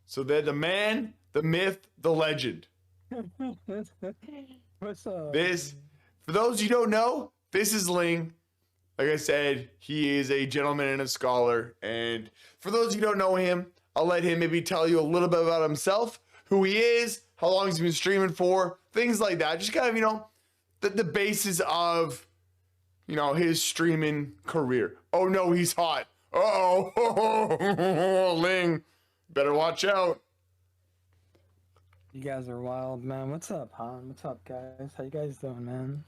So they're the man, the myth, the legend. What's up? This, for those you don't know, this is Ling. Like I said, he is a gentleman and a scholar. And for those you don't know him, I'll let him maybe tell you a little bit about himself, who he is, how long he's been streaming for, things like that. Just kind of, the basis of, his streaming career. Oh no, he's hot. Oh, Ling, better watch out. You guys are wild, man. What's up, Han? What's up, guys? How you guys doing, man?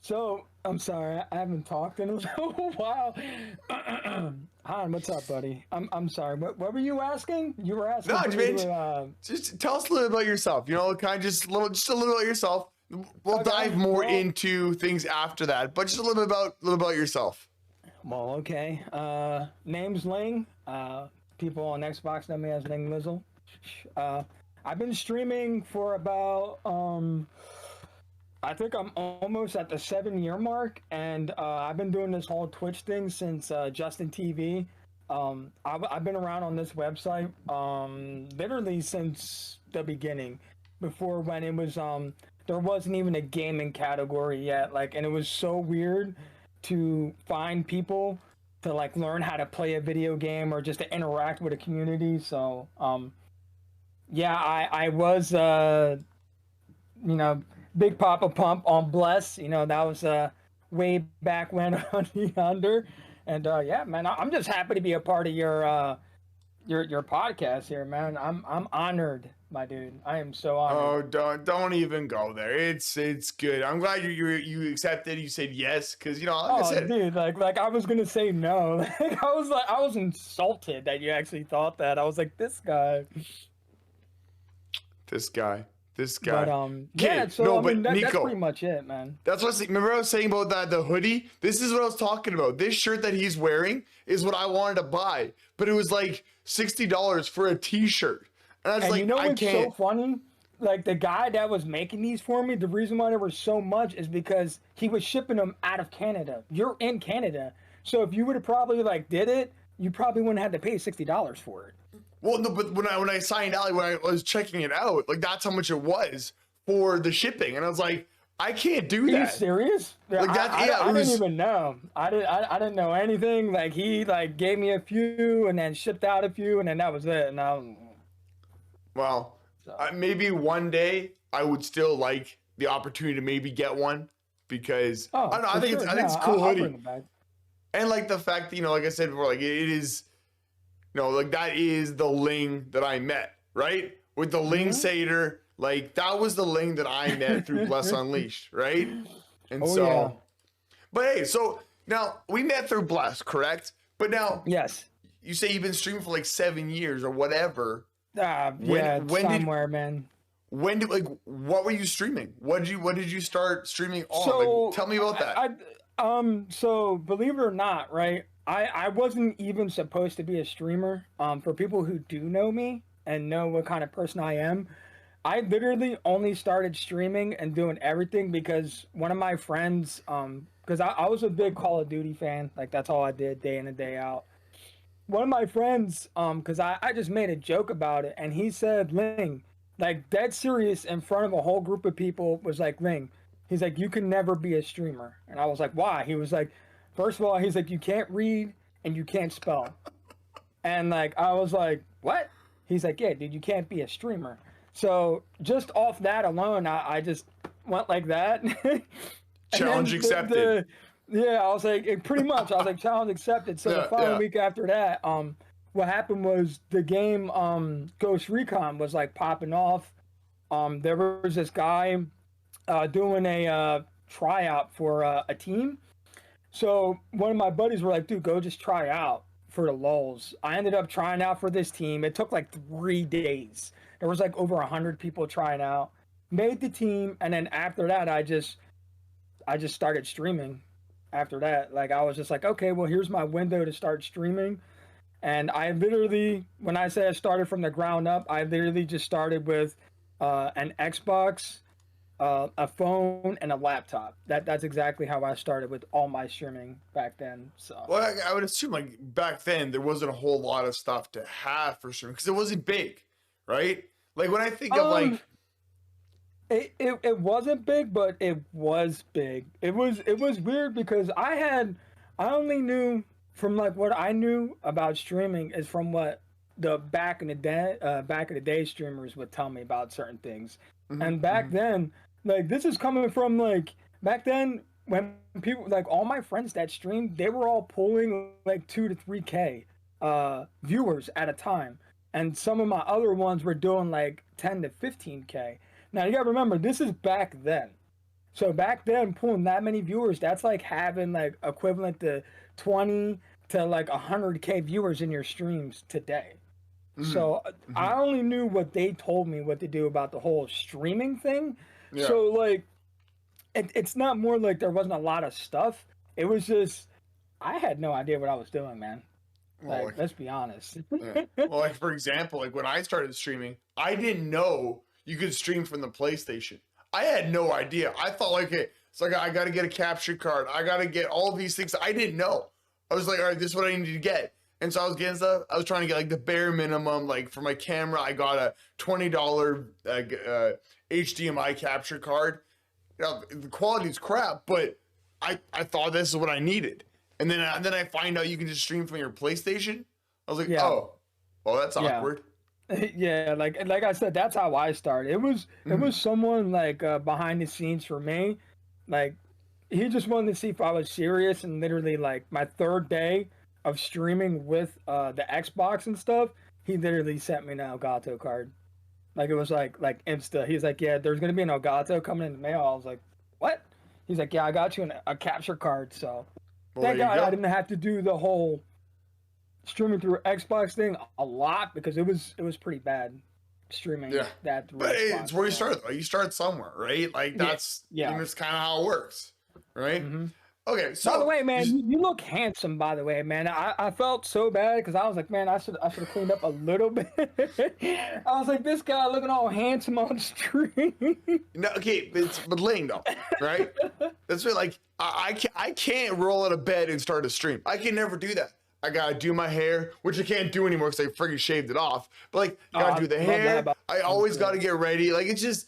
So, I'm sorry, I haven't talked in a little while. Han, what's up, buddy? I'm sorry. What were you asking? You were asking. No, for me man, to, just tell us a little bit about yourself. Kind of just a little about yourself. We'll Okay, dive more well- into things after that, but just a little bit about yourself. Well, okay. Name's Ling. People on Xbox know me as Ling Lizzle. I've been streaming for about I think I'm almost at the 7-year mark, and I've been doing this whole Twitch thing since Justin TV. I've been around on this website literally since the beginning, before when it was there wasn't even a gaming category yet, and it was so weird to find people to learn how to play a video game or just to interact with a community. So yeah, I was Big Papa Pump on Bless. That was way back when on the under. And yeah, man, I'm just happy to be a part of your podcast here, man. I'm honored, my dude. I am so honored. Oh, don't even go there. It's good. I'm glad you accepted. You said yes, because like I said, dude, like I was gonna say no. I was insulted that you actually thought that. I was like, this guy. This guy. But yeah. So no, I mean, but that's Nico, pretty much it, man. that's what remember I was saying about that the hoodie. This is what I was talking about. This shirt that he's wearing is what I wanted to buy, but it was like $60 for a T-shirt, and I was like, I what's can't. so funny? The guy that was making these for me, the reason why there was so much is because he was shipping them out of Canada. You're in Canada, so if you would have probably did it, you probably wouldn't have to pay $60 for it. Well, no, but when I signed out, when I was checking it out, that's how much it was for the shipping, and I was like, I can't do that. Are you serious? Yeah, I didn't even know. I didn't know anything. He gave me a few and then shipped out a few, and then that was it. And Well, maybe one day I would still like the opportunity to maybe get one, because I don't know. I think it's a cool hoodie, bring it back. and the fact that like I said before, it is. That is the Ling that I met, right? With the Ling Seder, that was the Ling that I met through Bless Unleashed, right? And yeah. But hey, so now we met through Bless, correct? But now, Yes. you say you've been streaming for 7 years or whatever. Yeah, somewhere, man. When did what were you streaming? What did you start streaming on? So Tell me about that. So believe it or not, right? I wasn't even supposed to be a streamer. For people who do know me and know what kind of person I am, I literally only started streaming and doing everything because one of my friends, because I was a big Call of Duty fan, that's all I did day in and day out. One of my friends, because I just made a joke about it, and he said, Ling, dead serious in front of a whole group of people, was like, Ling, he's like, you can never be a streamer. And I was like, why? He was like, first of all, he's like, you can't read and you can't spell. And I was like, what? He's like, yeah, dude, you can't be a streamer. So just off that alone, I just went like that. Challenge accepted. Yeah, I was like, pretty much, I was like, challenge accepted. So the following week after that, what happened was the game Ghost Recon was popping off. There was this guy doing a tryout for a team. So one of my buddies were like, dude, go just try out for the lulz. I ended up trying out for this team. It took 3 days. There was over 100 people trying out. Made the team, and then after that, I just started streaming. After that, I was just like, okay, well, here's my window to start streaming. And I literally, when I say I started from the ground up, I literally just started with an Xbox, a phone, and a laptop. That's exactly how I started with all my streaming back then. So, Well, I would assume like back then there wasn't a whole lot of stuff to have for streaming because it wasn't big, right? Like when I think of um, like, it wasn't big, but it was big. It was weird because I only knew from like what I knew about streaming is from what the back in the day streamers would tell me about certain things. mhm, And back mhm, then, like this is coming from like back then when people like all my friends that streamed, they were all pulling like 2 to 3K viewers at a time. And some of my other ones were doing like 10 to 15K. Now you gotta remember, this is back then. So back then, pulling that many viewers, that's like having like equivalent to 20 to like 100K viewers in your streams today. mhm, So I mhm. only knew what they told me what to do about the whole streaming thing. Yeah. So like, it's not more like there wasn't a lot of stuff. It was just I had no idea what I was doing, man. Well, Like, like, let's be honest. yeah. Well, like for example, like when I started streaming, I didn't know you could stream from the PlayStation. I had no idea. I thought like it's like I got to get a capture card. I got to get all these things. I didn't know. I was like, all right, this is what I need to get. And so I was getting stuff. I was trying to get like the bare minimum. Like for my camera, I got a $20 HDMI capture card. You know, the quality's crap, but I thought this is what I needed. And then I find out you can just stream from your PlayStation. I was like, Yeah, oh, well, that's yeah. awkward. Yeah, like I said, that's how I started. It was Mhm. someone like behind the scenes for me. Like he just wanted to see if I was serious, and literally like my third day of streaming with the Xbox and stuff, he literally sent me an Elgato card. Like it was like insta. He's like, yeah, there's gonna be an Elgato coming in the mail. I was like, what? He's like, yeah, I got you a capture card. So Well, there thank you God I go. didn't have to do the whole streaming through Xbox thing a lot because it was pretty bad streaming Yeah. that through But it's Xbox. where you So start, though. You start somewhere, right? Like yeah, that's, yeah. it's kind of how it works, right? hmm Okay, By the so way, man, you, you look handsome. By the way, man, I felt so bad because I was like, man, I should have cleaned up a little bit. I was like, this guy looking all handsome on stream. no, okay, but Ling though, right? That's what like I can't roll out of bed and start a stream. I can never do that. I gotta do my hair, which I can't do anymore because I freaking shaved it off. But like, Oh, gotta I do the love that hair. about I him. always Yeah. gotta get ready. Like it's just,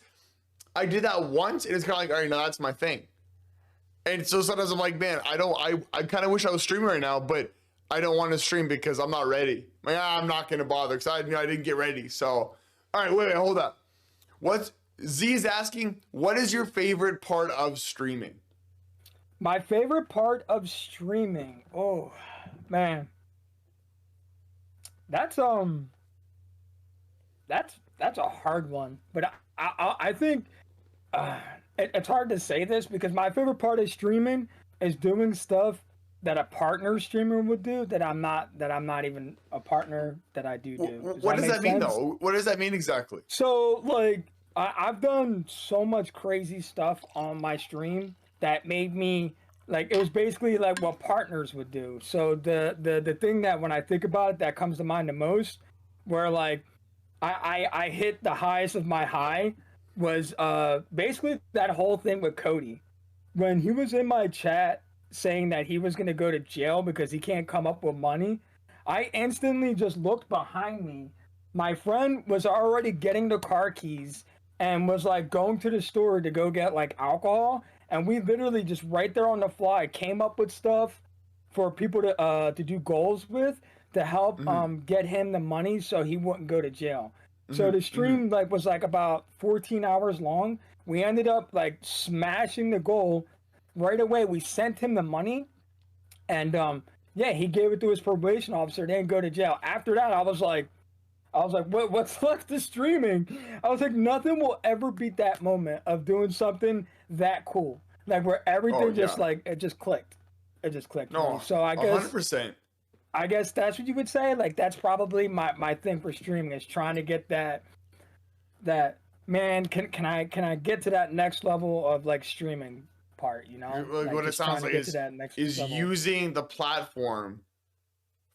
I did that once, and it's kind of like, all right, now that's my thing. And so sometimes I'm like, man, I kind of wish I was streaming right now, but I don't want to stream because I'm not ready. Like, I'm not gonna bother because I didn't get ready. So, all right, wait, hold up. What's Z's asking? What is your favorite part of streaming? My favorite part of streaming. Oh, man, that's that's a hard one, but I think uh, it's hard to say this because my favorite part of streaming is doing stuff that a partner streamer would do that I'm not even a partner that I do. Does What that does make that mean sense? though? What does that mean exactly? So like I've done so much crazy stuff on my stream that made me like it was basically like what partners would do. So the thing that when I think about it that comes to mind the most, where like I hit the highest of my high was basically that whole thing with Cody when he was in my chat saying that he was going to go to jail because he can't come up with money. I instantly just looked behind me. My friend was already getting the car keys and was like going to the store to go get like alcohol, and we literally just right there on the fly came up with stuff for people to do goals with to help Mm-hmm, get him the money so he wouldn't go to jail. So mm-hmm, the mm-hmm, stream like was like about 14 hours long. We ended up like smashing the goal right away. We sent him the money, and yeah, he gave it to his probation officer. Didn't go to jail. After that, I was like, what's left to streaming? I was like, nothing will ever beat that moment of doing something that cool, like where Oh everything just yeah. like it just clicked. It just clicked for me. No, So I a hundred guess percent. I guess that's what you would say. Like that's probably my thing for streaming is trying to get that man. Can I get to that next level of like streaming part? Like Like what it just sounds trying to like get to that next is level. using the platform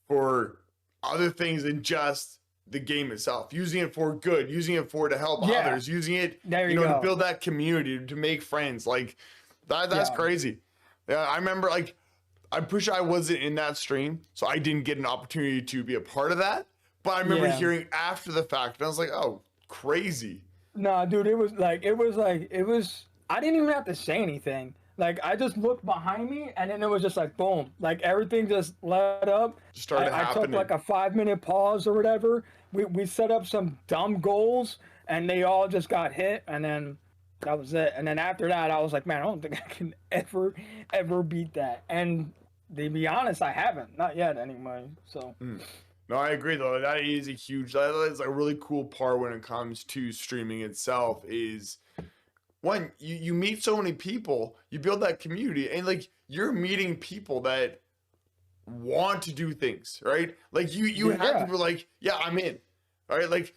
for other things than just the game itself, using it for good, using it for to help Yeah. others, using it, There you you know, to go. build that community, to make friends. Like that's Yeah. crazy. Yeah, I remember like I'm pretty sure I wasn't in that stream, so I didn't get an opportunity to be a part of that. But I remember Yeah. hearing after the fact, and I was like, oh, crazy. Nah, dude, I didn't even have to say anything. Like, I just looked behind me, and then it was just like, boom. Like, everything just let up. Just started I took happening. like a 5-minute pause or whatever. We set up some dumb goals, and they all just got hit, and then that was it. And then after that, I was like, man, I don't think I can ever beat that. And to be honest, I haven't. Not yet, anyway. So. No, I agree though. That is that is a really cool part when it comes to streaming itself is when you meet so many people, you build that community, and like you're meeting people that want to do things, right? Like you have Yeah. people like, yeah, I'm in. All right, like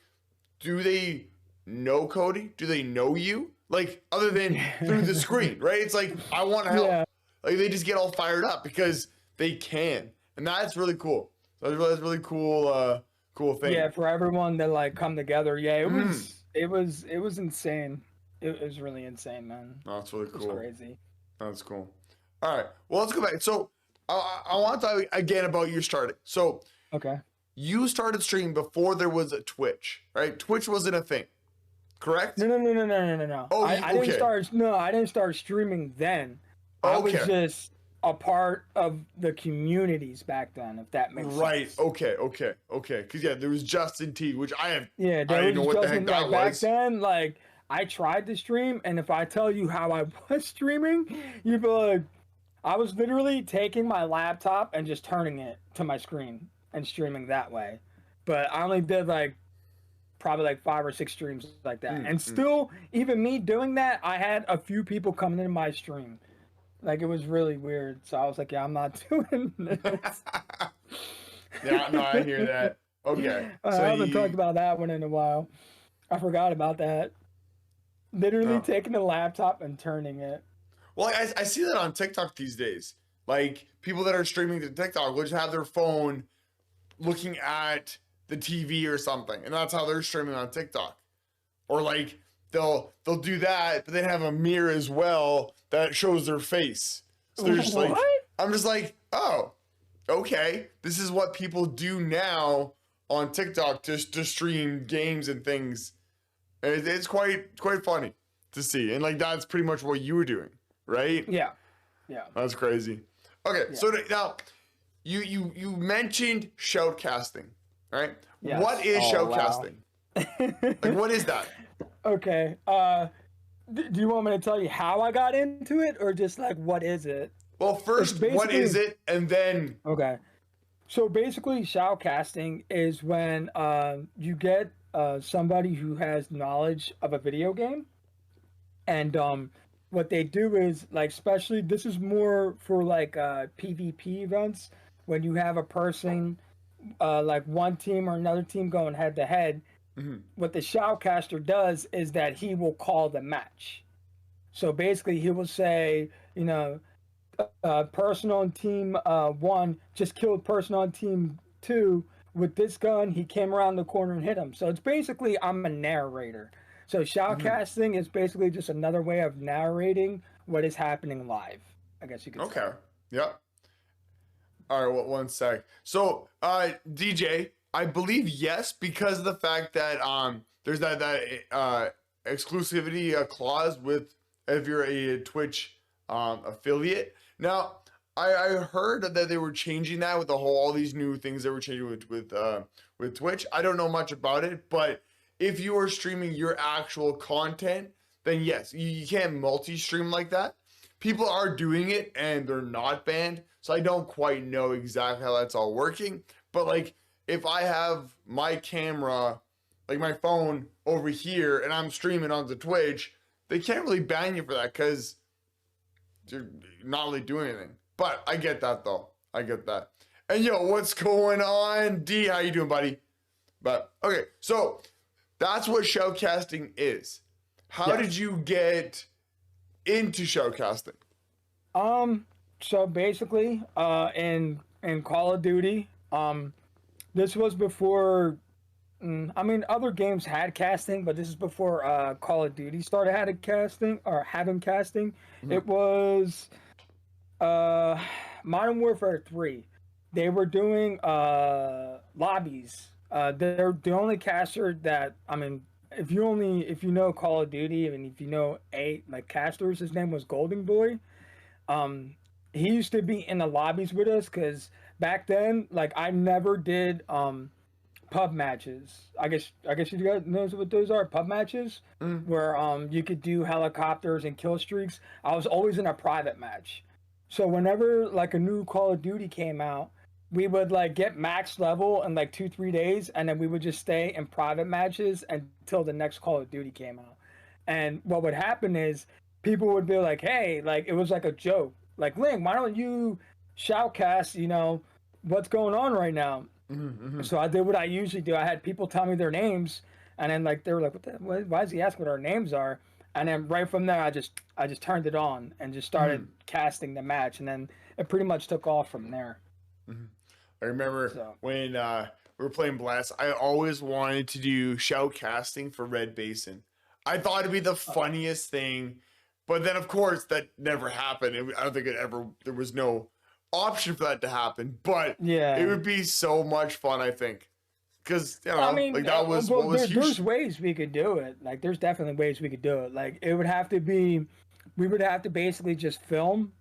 do they know Cody? Do they know you? Like other than through the screen, right? It's like I want to help. Yeah. Like they just get all fired up because they can. And that's really cool. So that's really cool cool thing. Yeah, for everyone to like come together. Yeah, it was insane. It was really insane, man. Oh, that's really It was cool. crazy. That's cool. All right. Well, let's go back. So I want to talk again about your starting. So Okay. you started streaming before there was a Twitch, right? Twitch wasn't a thing, correct? No. Oh, I okay. didn't start streaming then. I was Okay. just a part of the communities back then, if that makes Right. sense. Okay. Because yeah, there was Justin T, which I Yeah, I there didn't know was what the just heck that back was. then, like I tried to stream, and if I tell you how I was streaming, you'd be like, I was literally taking my laptop and just turning it to my screen and streaming that way. But I only did like probably like 5 or 6 streams like that. And still, even me doing that, I had a few people coming into my stream. Like it was really weird. So I was like, yeah, I'm not doing this. Yeah, no, I hear that. Okay. I So haven't you, talked about that one in a while. I forgot about that. Literally Oh. taking the laptop and turning it. well, I see that on TikTok these days. Like people that are streaming to TikTok will just have their phone looking at the TV or something, and that's how they're streaming on TikTok. Or like they'll do that, but they have a mirror as well that shows their face. So they're just like, What? I'm just like, oh, okay, this is what people do now on TikTok to stream games and things. And it's quite funny to see, and like that's pretty much what you were doing, right? Yeah. That's crazy. Okay, so now you mentioned shoutcasting, right? Yes. What is Oh, shoutcasting? Like, what is that? Okay. Do you want me to tell you how I got into it, or just like what is it? Well, first, It's what is basically- it, and then Okay. So basically, shoutcasting is when you get somebody who has knowledge of a video game, and what they do is like, especially this is more for like PvP events when you have a person like one team or another team going head to head. What the shoutcaster does is that he will call the match. So basically, he will say, you know, person on team 1 just killed person on team 2 with this gun. He came around the corner and hit him. So it's basically I'm a narrator. So shoutcasting is basically just another way of narrating what is happening live, I guess you could say. okay, yep. All right, well, one sec. So, DJ, I believe yes, because of the fact that there's that exclusivity clause with if you're a Twitch affiliate. Now, I heard that they were changing that with all these new things they were changing with Twitch. I don't know much about it, but if you are streaming your actual content, then yes, you can't multi-stream like that. People are doing it and they're not banned, so I don't quite know exactly how that's all working. But like, if I have my camera, like my phone over here, and I'm streaming onto Twitch, they can't really ban you for that because you're not really doing anything. But I get that though. I get that. And yo, what's going on? D, how you doing, buddy? But okay, so that's what shoutcasting is. How Yes. did you get into shoutcasting? So basically, in Call of Duty, this was before I mean, other games had casting, but this is before Call of Duty started had casting or having casting. Mhm. It was uh, Modern Warfare 3. They were doing lobbies. They're the only caster that I mean, if you know Call of Duty and if you know like casters, his name was Golden Boy. Um, he used to be in the lobbies with us because back then, like I never did pub matches. I guess you guys knows what those are. Pub matches Mhm. where you could do helicopters and kill streaks. I was always in a private match. So whenever like a new Call of Duty came out, we would like get max level in like 2 3 days, and then we would just stay in private matches until the next Call of Duty came out. And what would happen is people would be like, "Hey, like it was like a joke, like Ling, why don't you shoutcast? You know what's going on right now?" Mhm. Mhm. So I did what I usually do. I had people tell me their names, and then like they were like, why is he asking what our names are?" And then right from there, I just turned it on and just started Mhm. casting the match, and then it pretty much took off from there. Mhm. I remember So when we were playing Blast, I always wanted to do shout casting for Red Basin. I thought it'd be the funniest thing, but then of course that never happened. I don't think it ever. There was no option for that to happen, but it yeah, would be so much fun. I think because I mean, like that was well, what was there's huge. ways we could do it. Like there's definitely ways we could do it. Like it would have to be, we would have to basically just film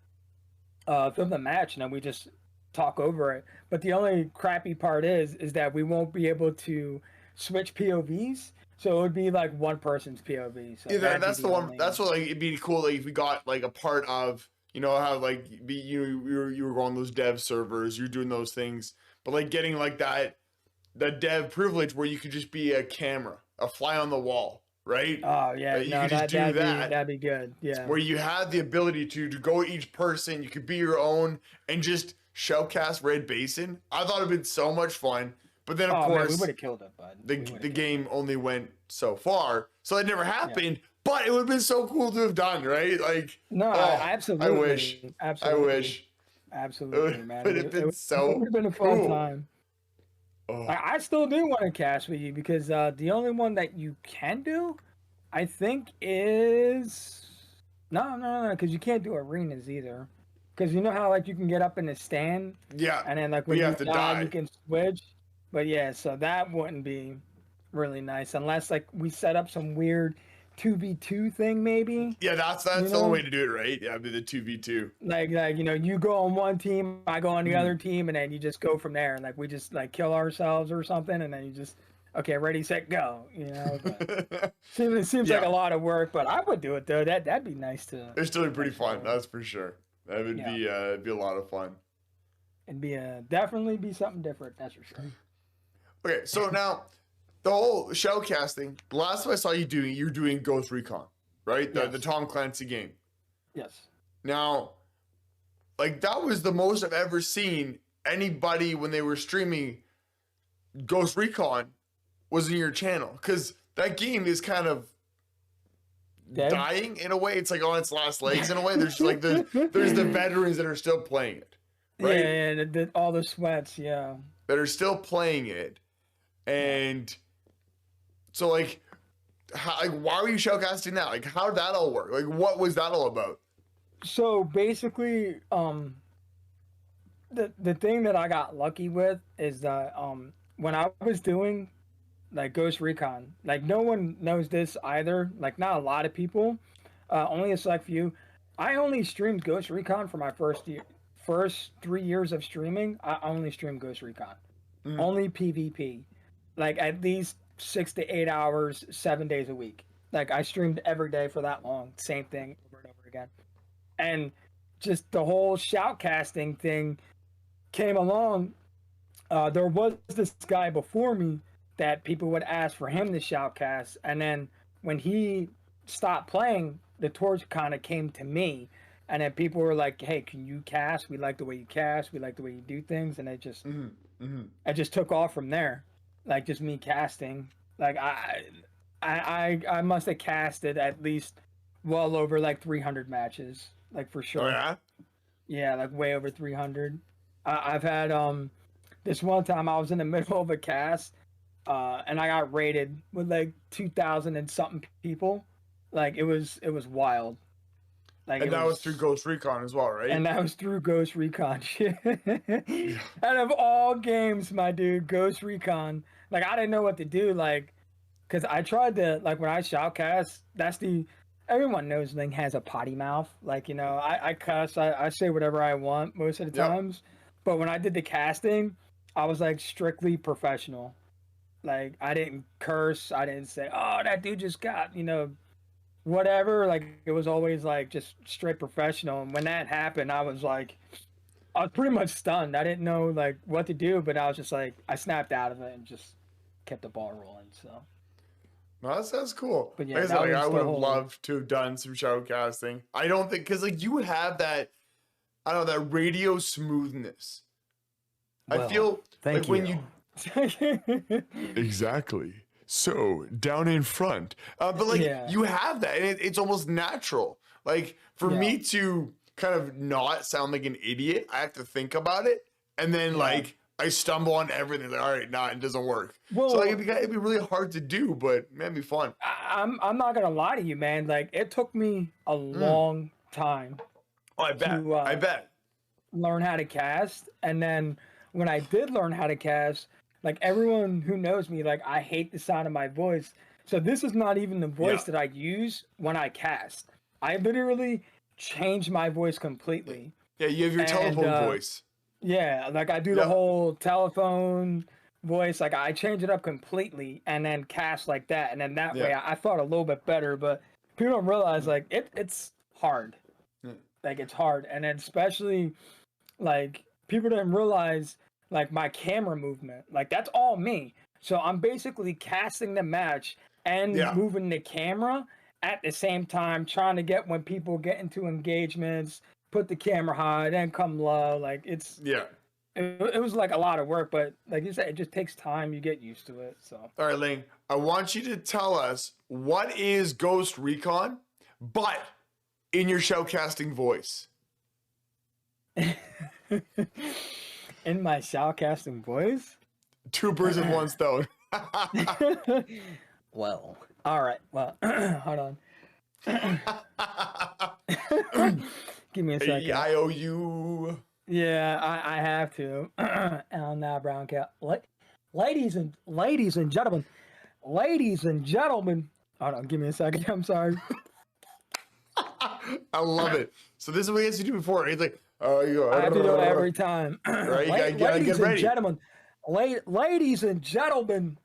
the match and then we just talk over it. But the only crappy part is that we won't be able to switch POVs. So it would be like one person's POV. So Yeah, that'd be that's the the one. only. That's what like it'd be cool. Like if we got like a part of how like you were going those dev servers, you're doing those things, but like getting like that dev privilege where you could just be a camera, a fly on the wall, right? Oh yeah, You no, could just do that that'd be good. Yeah. where you had the ability to go each person. You could be your own and just shellcast Red Basin. I thought it'd been so much fun, but then of Oh man, we would course have killed it, bud. the We would the have killed game it. only went so far, so it never Yeah. happened. But it would have been so cool to have done, right? Like, No, oh, I wish, absolutely, I absolutely, wish absolutely, man. would have been It would so have been a fun cool. time. Oh, I still do want to cast with you because the only one that you can do, I think, is no, because you can't do arenas either. Because you know how like you can get up in the stand, yeah, and then like we when you have to die you die. can switch. But yeah, so that wouldn't be really nice unless like we set up some weird 2v2 thing maybe. Yeah, You that's the only way know, to do it, right? Yeah, it'd be the 2v2. like you go on one team, I go on the Mhm. other team, and then you just go from there. And like we just like kill ourselves or something, and then you just okay, ready, set, go. But it seems like Yeah, a lot of work, but I would do it though. That'd be nice to it'd still be pretty fun. actually. That's for sure. That would Yeah, be it'd be a lot of fun. it'd be definitely be something different. That's for sure. Okay, so now the whole shell casting. The last time I saw you're doing Ghost Recon, right? The Yes, Tom Clancy game. yes. Now, like that was the most I've ever seen anybody when they were streaming Ghost Recon was in your channel because that game is kind of Dead. dying in a way. It's like on its last legs in a way. There's just like there's the veterans that are still playing it, right? Yeah, yeah, all the sweats. Yeah. That are still playing it, Yeah. and so like why are you showcasting that? Like how did that all work? Like what was that all about? So basically, the thing that I got lucky with is that when I was doing like Ghost Recon, like no one knows this either. Like not a lot of people, only a select few. I only streamed Ghost Recon for my first 3 years of streaming. I only streamed Ghost Recon, Mm, only PvP, like at least 6 to 8 hours, 7 days a week. Like I streamed every day for that long, same thing over and over again, and just the whole shoutcasting thing came along. There was this guy before me that people would ask for him to shoutcast, and then when he stopped playing, the torch kind of came to me, and then people were like, "Hey, can you cast? We like the way you cast. We like the way you do things," and mm, mm. it just took off from there, like just me casting. Like I must have casted at least well over like 300 matches, like for Oh sure. yeah. Yeah, like way over 300. I've had this one time I was in the middle of a cast and I got rated with like 2,000 and something people. Like it was wild. Like And it that was through was, Ghost Recon as well, right? and that was through Ghost Recon. Shit. Yeah. Out of all games, my dude, Ghost Recon. Like I didn't know what to do. Like, cause I tried to like when I shoutcast. That's the everyone knows Ling has a potty mouth. Like I cuss. I say whatever I want most of the Yep. times. But when I did the casting, I was like strictly professional. Like I didn't curse. I didn't say, "Oh, that dude just got," whatever. Like it was always like just straight professional. And when that happened, I was pretty much stunned. I didn't know like what to do, but I was just like I snapped out of it and just kept the ball rolling. So, No, that sounds cool. but yeah, Like I said, that like, was I the would have whole. loved to have done some shoutcasting. I don't think because like you have that, I don't know, that radio smoothness. I Well, feel thank like when you. exactly. So down in front, but like Yeah. you have that, and it's almost natural. Like for Yeah. me to kind of not sound like an idiot, I have to think about it, and then Yeah. like I stumble on everything. Like, all right, nah, it doesn't work. Well, So like, it'd be really hard to do, but man, it'd be fun. I'm not gonna lie to you, man. Like it took me a long time Oh, I bet. to I bet. learn how to cast, and then when I did learn how to cast, like everyone who knows me, like I hate the sound of my voice. So this is not even the voice Yeah. that I use when I cast. I literally changed my voice completely. Yeah, you have your And, telephone voice. Yeah, like I do the Yep. whole telephone voice, like I change it up completely and then cast like that, and then that way Yeah. I felt a little bit better. But people don't realize like it's hard, Yeah. like it's hard, and then especially like people didn't realize like my camera movement, like that's all me. So I'm basically casting the match and Yeah. moving the camera at the same time, trying to get when people get into engagements, put the camera high, then come low. Like Yeah. it was like a lot of work, but like you said, it just takes time. You get used to it. So All right, Ling, I want you to tell us what is Ghost Recon, but in your showcasting voice. in my shoutcasting voice. Two birds with one stone. Well, all right. Well, hold on. Give me a second. E-I-O-U. Yeah, I have to. And now brown cat. Ladies and gentlemen, Hold on, give me a second. I'm sorry. I love it. So this is what he has to do before. He's like, oh, you I have to do it every time. Right, you gotta Ladies get ready. and gentlemen, ladies and gentlemen,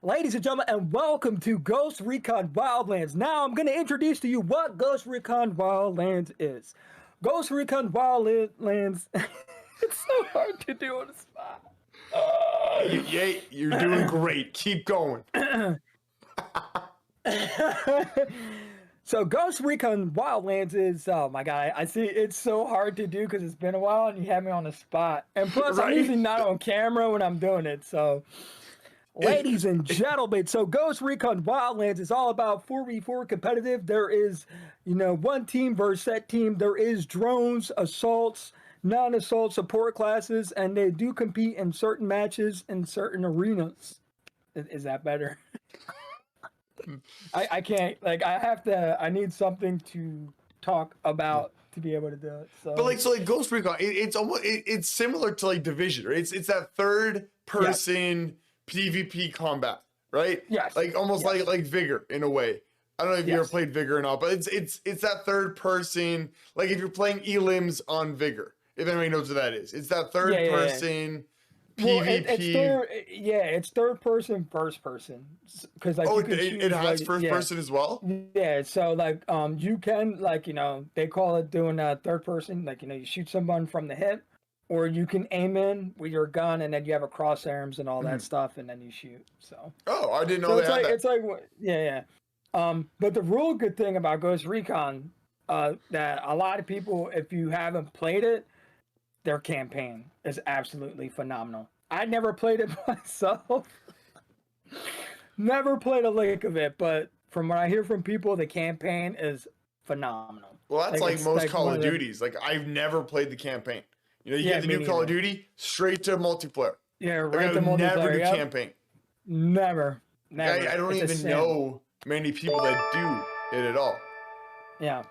ladies and gentlemen, and welcome to Ghost Recon Wildlands. Now I'm going to introduce to you what Ghost Recon Wildlands is. Ghost Recon Wildlands. It's so hard to do on the spot. Yeah, you're doing great. Keep going. So Ghost Recon Wildlands is, oh my god, I see it's so hard to do because it's been a while and you have me on the spot. And plus I'm Right. usually not on camera when I'm doing it, so. Ladies and gentlemen, so Ghost Recon Wildlands is all about 4v4 competitive. There is, one team versus that team. There is drones, assaults, non-assault support classes, and they do compete in certain matches in certain arenas. Is that better? I can't, like, I need something to talk about to be able to do it. So, But like Ghost Recon, it's almost it's similar to like Division, right? It's that third person PvP combat, right? Yes. Like almost Yes. like Vigor in a way. I don't know if you ever Yes. played Vigor or not, but it's that third person. Like if you're playing Elims on Vigor, if anybody knows what that is, it's that third Yeah. person Well, PvP. it's third person, first person, because like Oh, you can it choose, has like, first person as well. Yeah, so like you can like they call it doing third person, like you shoot someone from the hip, or you can aim in with your gun and then you have a crossarms and all that stuff, and then you shoot. So Oh, I didn't know so they it's had like that. it's like yeah. But the real good thing about Ghost Recon, that a lot of people, if you haven't played it, their campaign is absolutely phenomenal. I never played it myself. Never played a lick of it, but from what I hear from people, the campaign is phenomenal. Well, that's like it's most like Call one of of the- Duties. Like I've never played the campaign. You Yeah, get the me new Call of neither. Duty straight to multiplayer. Yeah, Like, right. I The would never multiplayer. do Yep. campaign. Never, never. I don't It's a even sin. know many people that do it at all. Yeah,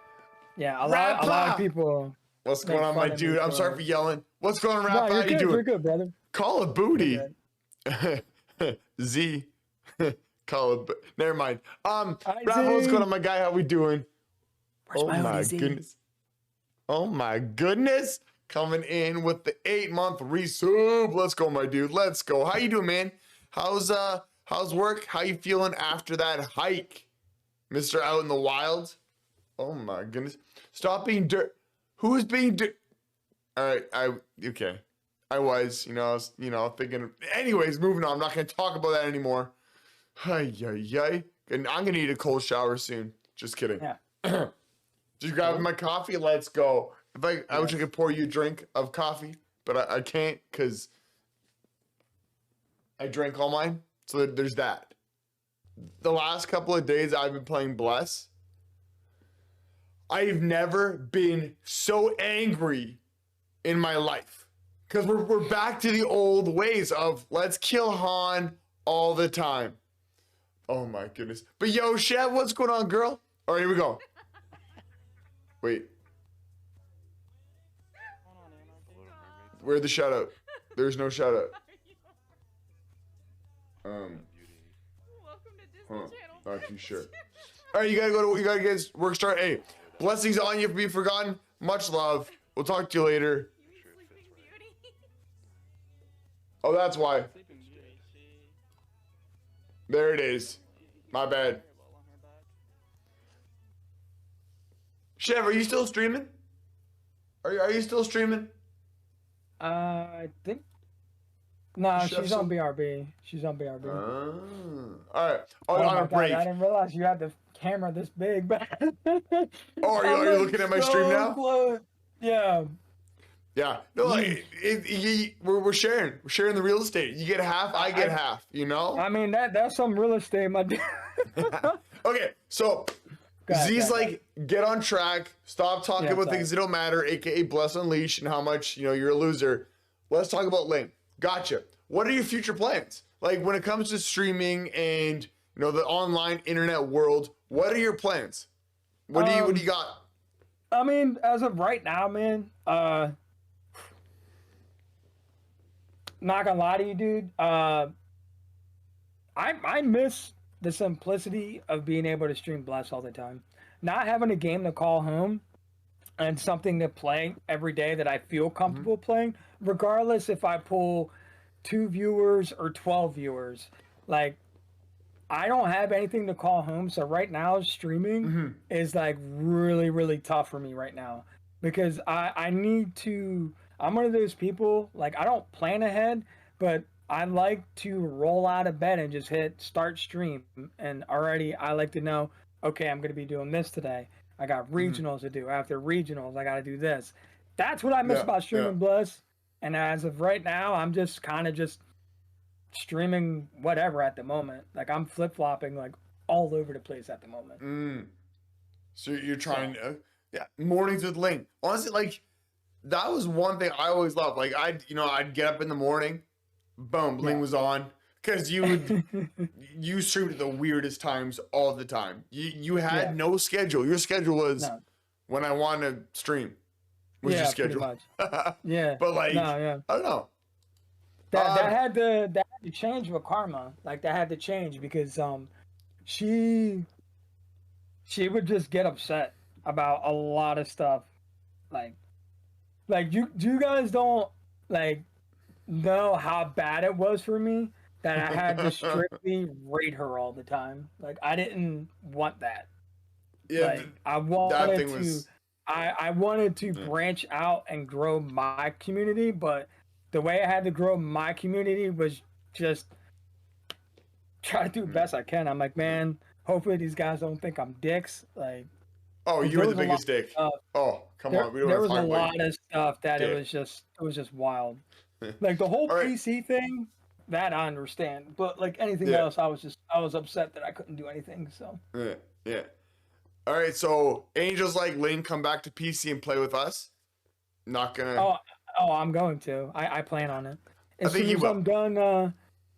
yeah. A lot of Rappa! people What's going make on, my fun of me dude? I'm sorry for for it. yelling. What's going on, No, Rappa? How you're you good. doing? You're good, brother. Call of You're Booty. good. Z. Call of. Never mind. Hi, Rappa, what's going Z. on, my guy? How we doing? Where's Oh my my ODZ? goodness. Oh my goodness. Coming in with the 8-month resub. Let's go, my dude. Let's go. How you doing, man? How's work? How you feeling after that hike? Mr. Out in the Wild? Oh my goodness. Stop being dirt. Who is being dirt? All right, okay. I was, thinking. Anyways, moving on. I'm not gonna talk about that anymore. Ay, ay, ay. And I'm gonna need a cold shower soon. Just kidding. Yeah. Just grab my coffee. Let's go. I wish I Yes. could pour you a drink of coffee, but I can't because I drank all mine. So there's that. The last couple of days I've been playing Bless. I've never been so angry in my life because we're back to the old ways of let's kill Han all the time. Oh my goodness. But yo, Chev, what's going on, girl? All right, here we go. Wait. Where's the shout out? There's no shout out. Welcome to Disney Huh. Channel. Not too sure. All right, you gotta get work start. Hey, blessings on you for being forgotten. Much love. We'll talk to you later. You mean Sleeping Beauty? Oh, that's why. There it is. My bad. Chev, are you still streaming? Are you still streaming? I think. No, Chef she's on BRB. She's on BRB. All right. Oh On my a God, break. I didn't realize you had the camera this big. But Oh, are you looking at my stream now? Close. Yeah. Yeah. No, we're sharing. We're sharing the real estate. You get half, I get half. You know. I mean that's some real estate, my dude. Okay, so Go ahead, Z's go ahead. like, get on track. Stop talking Yeah, about sorry. things that don't matter, aka Bless Unleash, and how much you're a loser. Let's talk about Ling. Gotcha. What are your future plans? Like when it comes to streaming and the online internet world, what are your plans? What do you got? I mean, as of right now, man, not gonna lie to you, dude. I miss the simplicity of being able to stream Bless all the time. Not having a game to call home and something to play every day that I feel comfortable playing, regardless if I pull 2 viewers or 12 viewers. Like, I don't have anything to call home, so right now streaming is like really, really tough for me right now because I need to. I'm one of those people, like, I don't plan ahead, but I like to roll out of bed and just hit start stream. And already I like to know, okay, I'm going to be doing this today. I got regionals to do. After regionals, I got to do this. That's what I miss about streaming Bless. And as of right now, I'm just kind of just streaming whatever at the moment. Like, I'm flip-flopping like all over the place at the moment. So you're trying to, mornings with Ling. Honestly, like, that was one thing I always loved. Like, I'd get up in the morning, boom, Ling was on. Because you streamed at the weirdest times all the time. You had no schedule. Your schedule was when I want to stream. Was your schedule? Pretty much. Yeah. But like, I don't know. That had to change with Karma. Like, that had to change because she would just get upset about a lot of stuff. Like you guys don't know how bad it was for me that I had to strictly rate her all the time. Like, I didn't want that. Yeah, like, I wanted to branch out and grow my community, but the way I had to grow my community was just try to do the best I can. I'm like, man, hopefully these guys don't think I'm dicks. Like, oh, you were the biggest dick. Oh, come on. We don't there have was a to talk about lot of stuff that dick. it was just wild. Like, the whole All right. PC thing, that I understand, but like anything else, I was upset that I couldn't do anything. So yeah. All right, so Angels like Ling come back to PC and play with us. Not gonna. oh, I'm going to. I plan on it. As think soon you as will. I'm done,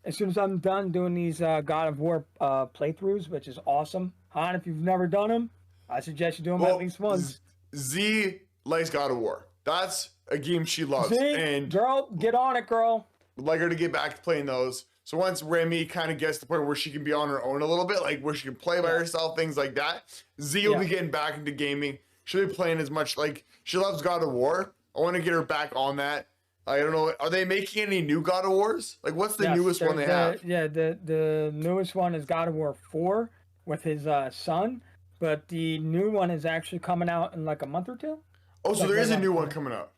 as soon as I'm done doing these God of War playthroughs, which is awesome. Han, if you've never done them, I suggest you do them at Well, least once. Z likes God of War. That's a game she loves, See, and girl, get on it, girl. would like her to get back to playing those. So once Remy kind of gets to the point where she can be on her own a little bit, like where she can play by herself, things like that, Z will be getting back into gaming. She'll be playing as much, like, she loves God of War. I want to get her back on that. I don't know. Are they making any new God of Wars? Like, what's the newest one they have? Yeah, the newest one is God of War 4 with his son, but the new one is actually coming out in like a month or two. Oh, so like there is right a new on one point. coming out.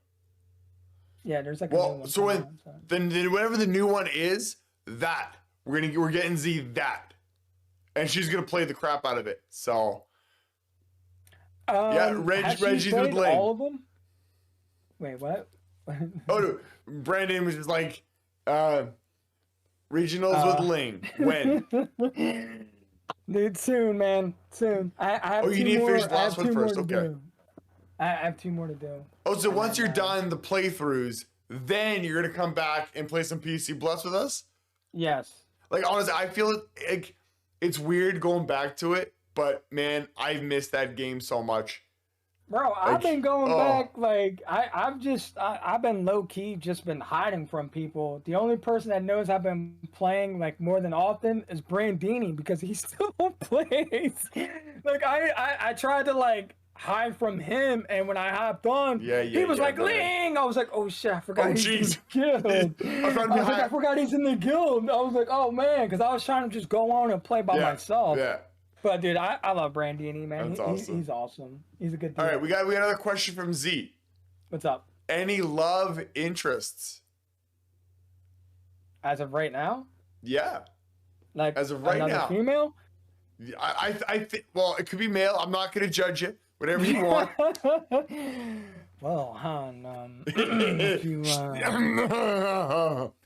Yeah, there's like a new Well, one. so coming when out, so. then whatever the new one is, that we're getting Z that, and she's gonna play the crap out of it. So yeah, Has she Reggie's with played Ling. all of them? Wait, what? Oh, no. Brandon was just like, regionals with Ling. When? Dude, soon, man, soon. I have Oh, you two need to more. finish the I last have one two more first, to okay. do. I have two more to do. Oh, so once you're then, done the playthroughs, then you're gonna come back and play some PC Blitz with us? Yes. Like, honestly, I feel like it's weird going back to it, but man, I've missed that game so much. Bro, I've Like, been going oh. back, like, I've been low-key just been hiding from people. The only person that knows I've been playing, like, more than often is Brandini, because he still plays. Like, I tried to, like, hide from him, and when I hopped on, he was like, man. Ling! I was like, oh shit, I forgot he's in the guild. I forgot he's in the guild. I was like, oh man, because I was trying to just go on and play by myself. Yeah. But dude, I love Brandini, man. That's awesome. He's awesome. He's a good dude. All right, we got another question from Z. What's up? Any love interests? As of right now? Yeah. Like As of right another now. female? I think, well, it could be male. I'm not going to judge you. Whatever you want. Well, Han, if you,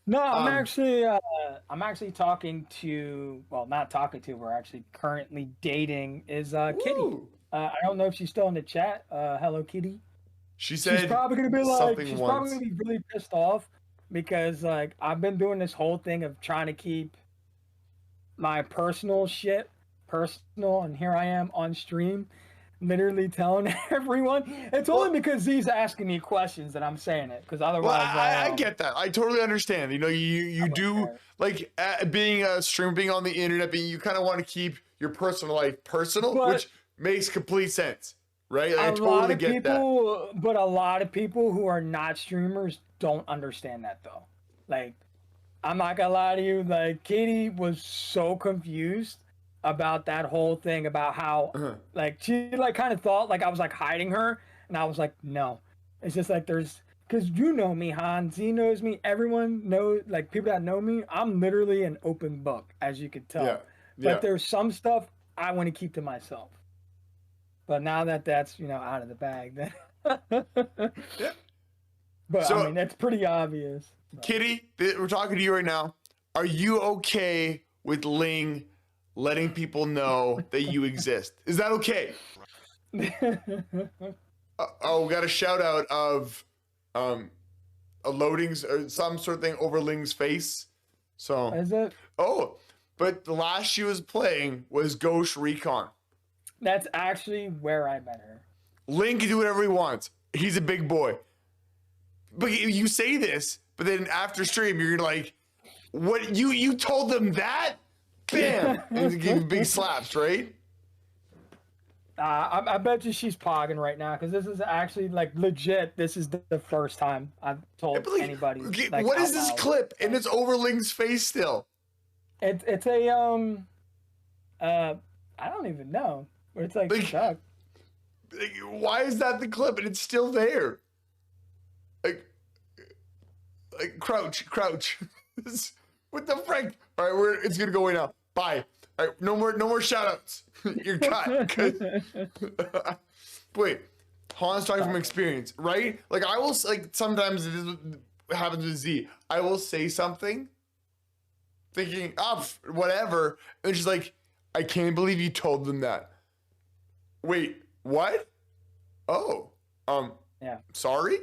no, I'm actually talking to, well, not talking to, we're actually currently dating, is Kitty. Ooh. I don't know if she's still in the chat. Hello, Kitty. She said She's probably gonna be like, something she's once. probably gonna be really pissed off because like I've been doing this whole thing of trying to keep my personal shit personal, and here I am on stream, literally telling everyone. It's only because he's asking me questions that I'm saying it, because otherwise, well, I get that. I totally understand. You know, you do like being a streamer, being on the internet, you kind of want to keep your personal life personal, which makes complete sense. Right? I totally get that. But a lot of people who are not streamers don't understand that though. Like, I'm not gonna lie to you, like Katie was so confused about that whole thing about how like she like kind of thought like I was like hiding her, and I was like, no. It's just like because you know me, Han, Z knows me, everyone knows, like people that know me, I'm literally an open book, as you could tell. Yeah. But there's some stuff I want to keep to myself. But now that that's, you know, out of the bag, then. But So, I mean, that's pretty obvious. Kitty, we're talking to you right now. Are you okay with Ling letting people know that you exist? Is that okay? Oh, we got a shout out of a loadings or some sort of thing over Ling's face. So Is it? oh, but the last she was playing was Ghost Recon. That's actually where I met her. Ling can do whatever he wants. He's a big boy. But you say this, but then after stream you're like, what, you told them that? Bam! And give him big slaps, right? I bet you she's pogging right now, because this is actually like legit. This is the first time I've told Like, anybody. okay, Like, what is out this loud. clip? And it's over Ling's face still. It's a I don't even know. But it's like stuck. Like, why is that the clip and it's still there? Like crouch. What the frick? All right, it's gonna go away now. Bye. All right, no more shout outs. You're cut. Wait, Han's talking from experience, right? Like I will, like sometimes it happens with Z. I will say something, thinking, whatever, and she's like, I can't believe you told them that. Wait, what? Oh, Yeah. sorry?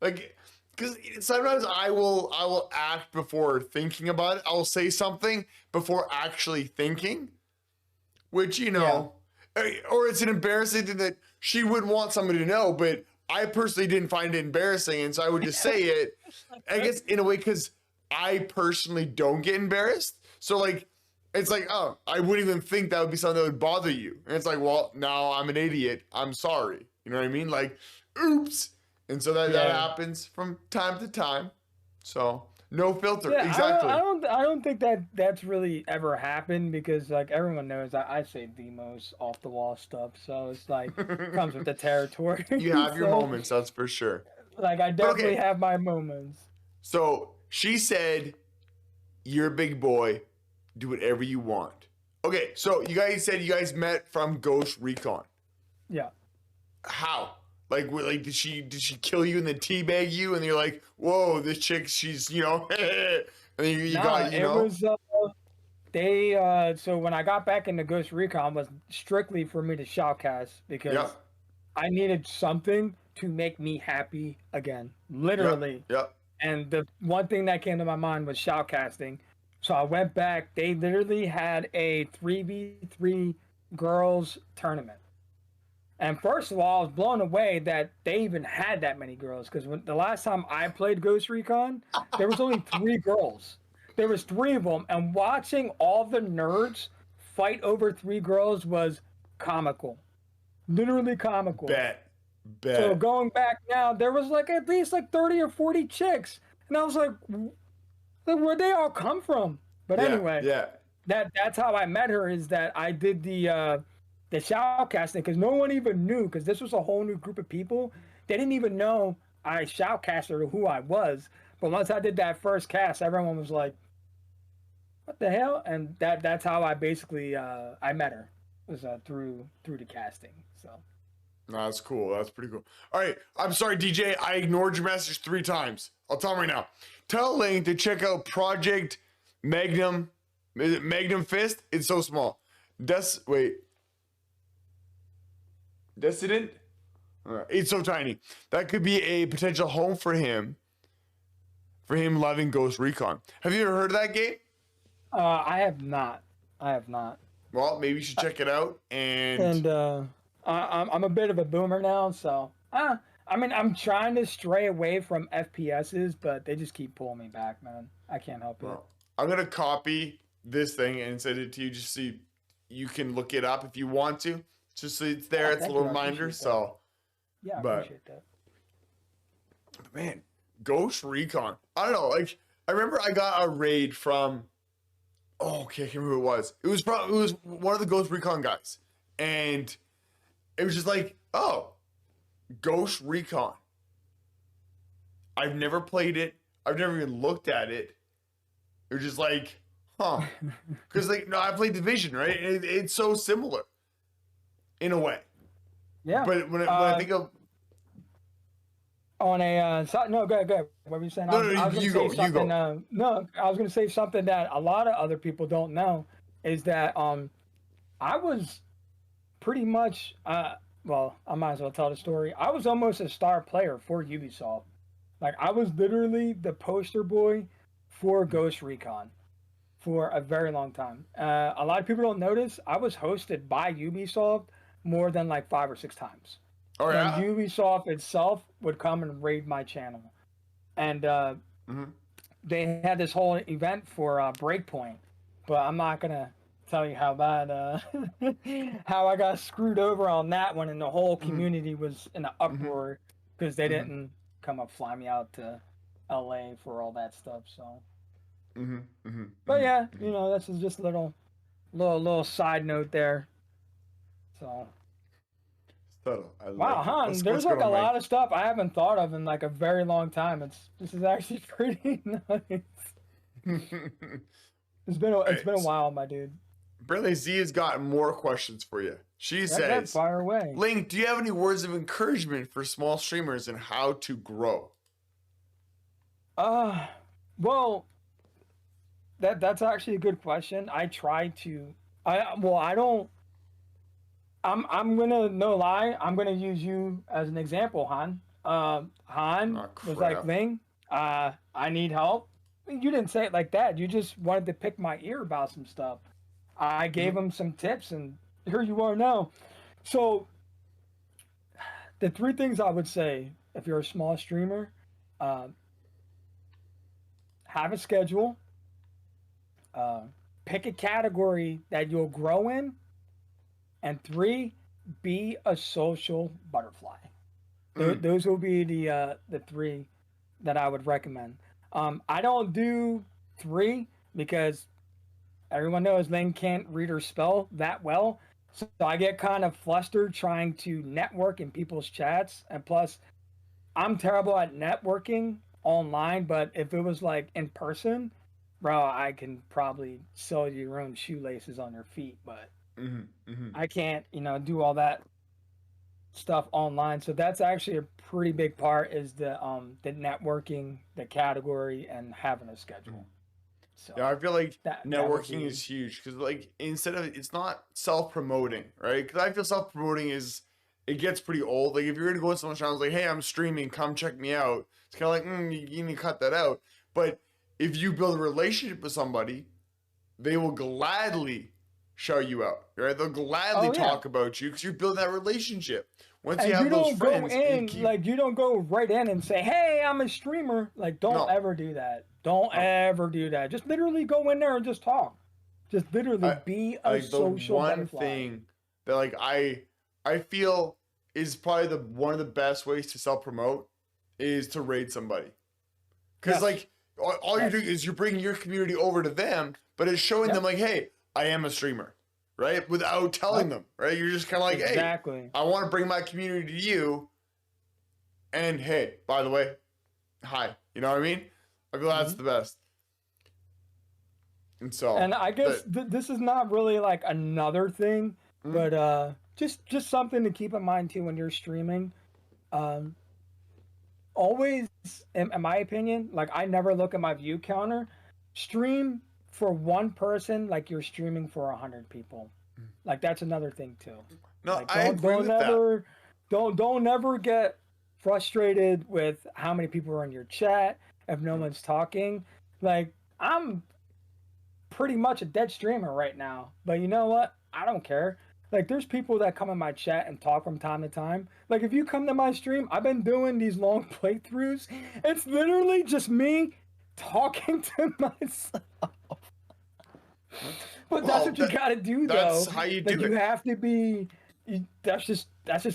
Like, because sometimes I will act before thinking about it. I will say something before actually thinking, which or it's an embarrassing thing that she wouldn't want somebody to know, but I personally didn't find it embarrassing, and so I would just say it. I guess in a way because I personally don't get embarrassed, so like it's like, oh, I wouldn't even think that would be something that would bother you, and it's like, well, now I'm an idiot. I'm sorry. You know what I mean? Like, oops. And so that happens from time to time. So no filter. Yeah, Exactly. I don't think that that's really ever happened because like everyone knows I say the most off the wall stuff, so it's like comes with the territory. You have your So, moments, that's for sure. like I But definitely okay, have my moments. so she said, "You're a big boy. Do whatever you want." Okay, so you guys said you guys met from Ghost Recon. Yeah. How? Like did she kill you and then teabag you and you're like, whoa, this chick, she's and then you Nah, got it was they so when I got back into Ghost Recon was strictly for me to shoutcast because Yep, I needed something to make me happy again. Literally. yep. And the one thing that came to my mind was shoutcasting. So I went back. They literally had a 3v3 girls tournament. And first of all, I was blown away that they even had that many girls. Because when the last time I played Ghost Recon, there was only 3 girls. There was 3 of them. And watching all the nerds fight over 3 girls was comical. Literally comical. Bet. So going back now, there was like at least like 30 or 40 chicks. And I was like where'd they all come from? But anyway, Yeah. that's how I met her is that I did the shoutcasting because no one even knew because this was a whole new group of people. They didn't even know I shoutcasted or who I was. But once I did that first cast, everyone was like, what the hell? And that's how I basically I met her was through the casting. So No, that's cool. That's pretty cool. All right. I'm sorry, DJ. I ignored your message 3 times. I'll tell him right now. Tell Ling to check out Project Magnum. Is it Magnum Fist? It's so small. Dissident? It's so tiny. That could be a potential home for him. For him loving Ghost Recon. Have you ever heard of that game? I have not. I have not. Well, maybe you should check it out. And I'm a bit of a boomer now, so I mean I'm trying to stray away from FPSs, but they just keep pulling me back, man. I can't help it. well, I'm gonna copy this thing and send it to you just so you can look it up if you want to. Just so it's there. Oh, It's a thank little you, I reminder. appreciate So, Yeah, I but- appreciate that. man, Ghost Recon. I don't know. Like, I remember I got a raid from. Oh, okay, I can't remember who it was. It was one of the Ghost Recon guys, and it was just like, oh, Ghost Recon. I've never played it. I've never even looked at it. It was just like, huh? Because like, no, I played Division, right? It's so similar, in a way. Yeah. But when I think of On a no, go ahead. What were you saying? No, I was you gonna go, say you go. something. No, I was gonna say something that a lot of other people don't know is that I was pretty much well, I might as well tell the story. I was almost a star player for Ubisoft. Like I was literally the poster boy for Ghost Recon for a very long time. A lot of people don't notice I was hosted by Ubisoft more than like 5 or 6 times. oh And yeah, Ubisoft itself would come and raid my channel. And Mhm. they had this whole event for Breakpoint, but I'm not gonna tell you how bad how I got screwed over on that one, and the whole community was in an uproar because they didn't come up fly me out to LA for all that stuff. So, but yeah, you know, this is just a little side note there. So. Subtle. I Wow, like it. Han, Let's there's go like to a Mike. lot of stuff I haven't thought of in like a very long time. This is actually pretty nice. It's been a while, my dude. Briley Z has got more questions for you. She Yeah, says, fire away. Link, do you have any words of encouragement for small streamers and how to grow? Well, that's actually a good question. I try to. I don't. I'm gonna no lie. I'm gonna use you as an example, Han. Han Oh, was like crap. Ling. I need help. You didn't say it like that. You just wanted to pick my ear about some stuff. I gave Mhm. him some tips, and here you are now. So the three things I would say if you're a small streamer, uh, have a schedule, uh, pick a category that you'll grow in, and three, be a social butterfly. Mm. Those will be the three that I would recommend. I don't do three because everyone knows Ling can't read or spell that well. So I get kind of flustered trying to network in people's chats. And plus, I'm terrible at networking online, but if it was like in person, bro, I can probably sew your own shoelaces on your feet. But Mhm. Mhm. I can't, do all that stuff online. So that's actually a pretty big part is the networking, the category, and having a Mhm. schedule. So Yeah, I feel like that would networking be is huge because, like, instead of it's not self promoting, right? Because I feel self promoting is it gets pretty old. Like, if you're gonna go to someone's channel, like, hey, I'm streaming, come check me out. It's kind of like, you need to cut that out. But if you build a relationship with somebody, they will gladly show you out, right? They'll gladly oh yeah. talk about you because you're building that relationship. Once you And you have those don't go friends and you in keep like you don't go right in and say, "Hey, I'm a streamer." Like, don't no, ever do that. Don't no. ever do that. Just literally go in there and just talk. Just literally I be a like the social one butterfly. thing that like I feel is probably the one of the best ways to self promote is to raid somebody because Yes. like all you're Yes. doing is you're bringing your community over to them, but it's showing them Yep. like, hey, I am a streamer, right? Without telling Yep. them, right? You're just kind of like, hey, Exactly. I want to bring my community to you, and hey, by the way, hi. You know what I mean? I feel that's hmm the best, and so And I guess that. this is not really like another thing, Mm, but just something to keep in mind too when you're streaming. Um, always, in my opinion, like I never look at my view counter. Stream for one person like you're streaming for 100 people. Like that's another thing too. no, Like I agree with that. don't ever get frustrated with how many people are in your chat if no one's talking. Like I'm pretty much a dead streamer right now. But you know what? I don't care. Like there's people that come in my chat and talk from time to time. Like if you come to my stream, I've been doing these long playthroughs. It's literally just me talking to myself. But that's Well, what you got to do that's though. how you Like do you it. have to be that's just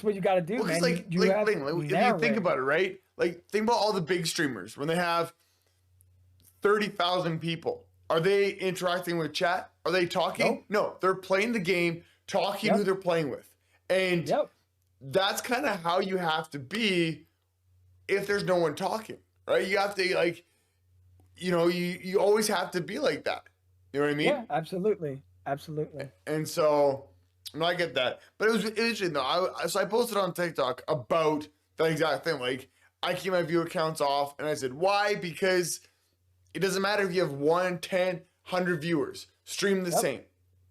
what you got to do, Well, because man. You like you like have Ling, like, if you think narrate. about it, right? Like think about all the big streamers when they have 30,000 people. Are they interacting with chat? Are they talking? Nope. No, they're playing the game, talking who Yep. they're playing with, and Yep. that's kind of how you have to be if there's no one talking, right? You have to like, you always have to be like that. You know what I Yeah, mean? absolutely. Absolutely. And so, I get that, but it was interesting though. So I posted on TikTok about that exact thing. Like, I keep my view accounts off, and I said why? Because it doesn't matter if you have 1, 10, 100 viewers. Stream the Yep. same,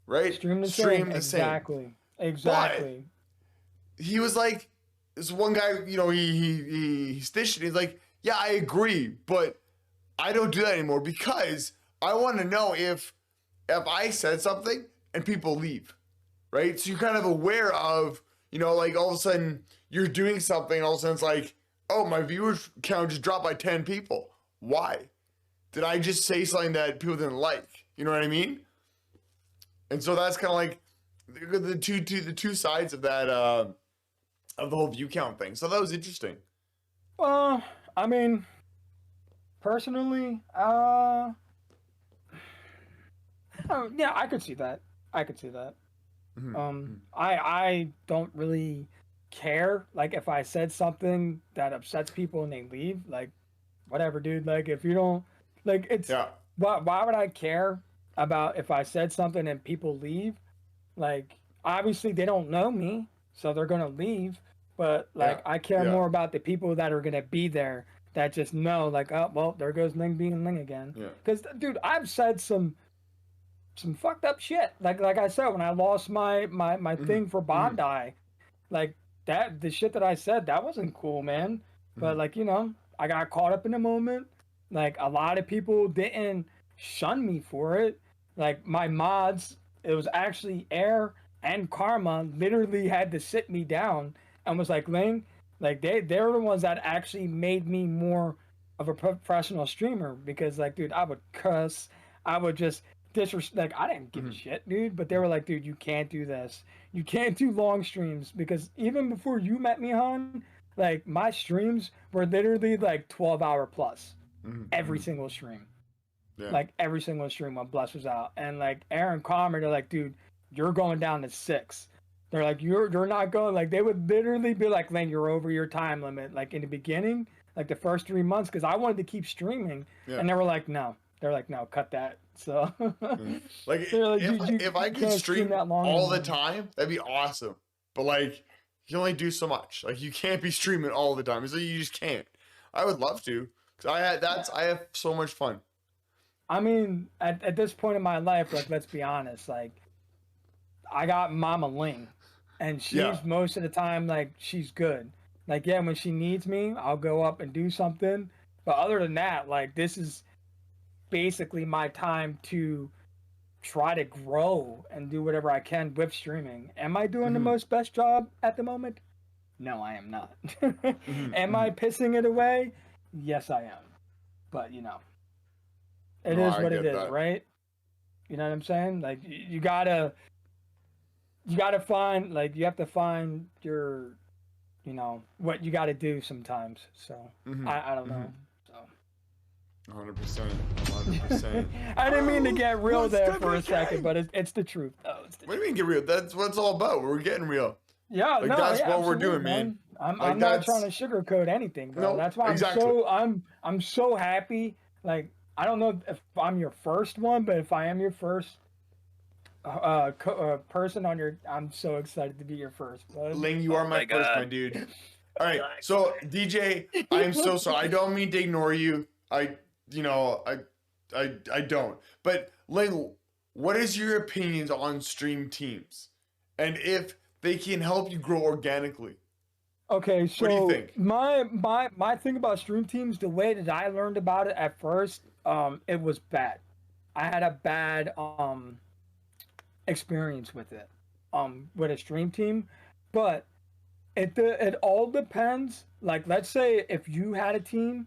right? Stream the same. Stream the same. Exactly. But Exactly. he was like, this one guy, he stitched it. He's like, yeah, I agree, but I don't do that anymore because I want to know if I said something and people leave, right? So you're kind of aware of, like all of a sudden you're doing something, all of a sudden it's like, oh, my viewers count just dropped by 10 people. Why? Did I just say something that people didn't like? You know what I mean? And so that's kind of like the two sides of that of the whole view count thing. So that was interesting. Well, I mean, personally, oh, yeah, I could see that. I could see that. Mm-hmm. I don't really care. Like if I said something that upsets people and they leave, like whatever, dude. Like if you don't, like it's Yeah. why would I care about if I said something and people leave? Like obviously they don't know me, so they're gonna leave. But Yeah. like I care Yeah. more about the people that are gonna be there that just know, like, oh well, there goes Ling being Ling again. Yeah. Because dude, I've said some fucked up shit. Like I said, when I lost my Mm-hmm. thing for Mm-hmm. Bondi, like that the shit that I said that wasn't cool, man. Mm-hmm. But like I got caught up in the moment. Like a lot of people didn't shun me for it. Like my mods, it was actually Air and Karma literally had to sit me down and was like, Ling, like they're the ones that actually made me more of a professional streamer because like dude, I would cuss, I would just disrespect. Like I didn't give a shit, dude. But they were like, dude, you can't do this. You can't do long streams because even before you met me, Han, like my streams were literally like 12-hour plus every single stream. Yeah. Like every single stream when Bless was out. And like Aaron Palmer, they're like, dude, you're going down to 6. They're like, you're not going. Like they would literally be like, Lane, you're over your time limit. Like in the beginning, like the first 3 months, because I wanted to keep streaming, and they were like, no. They're like, no, cut that. So like, like, if I could can't stream that long all the anymore. time, that'd be awesome. But like, you only do so much. Like you can't be streaming all the time. So you just can't. I would love to, because I have so much fun. I mean, at this point in my life, like let's be honest, like I got Mama Ling, and she's most of the time like she's good. Like yeah, when she needs me, I'll go up and do something. But other than that, like this is basically my time to try to grow and do whatever I can with streaming. Am I doing the most best job at the moment? No, I am not. Am I pissing it away? Yes, I am. But you know, it is what it is, right? You know what I'm saying? Like you gotta find, like you have to find your, you know, what you gotta do sometimes. So I don't know. So 100%. 100%. I didn't mean to get real there for a second, but it's the truth. Oh, it's the What do you mean get real? That's what it's all about. We're getting real. Yeah, Like no, that's yeah, what we're doing, man. man. I'm not trying to sugarcoat anything, bro. No, That's why exactly. I'm so happy. Like I don't know if I'm your first one, but if I am your first person on your, I'm so excited to be your first. Bud. Ling, you are my first, my dude. All right, so DJ, I'm so sorry. I don't mean to ignore you. I don't. But Ling, what is your opinions on stream teams, and if they can help you grow organically? Okay, so what do you think? My thing about stream teams, the way that I learned about it at first, it was bad. I had a bad experience with it, with a stream team, but it all depends. Like, let's say if you had a team,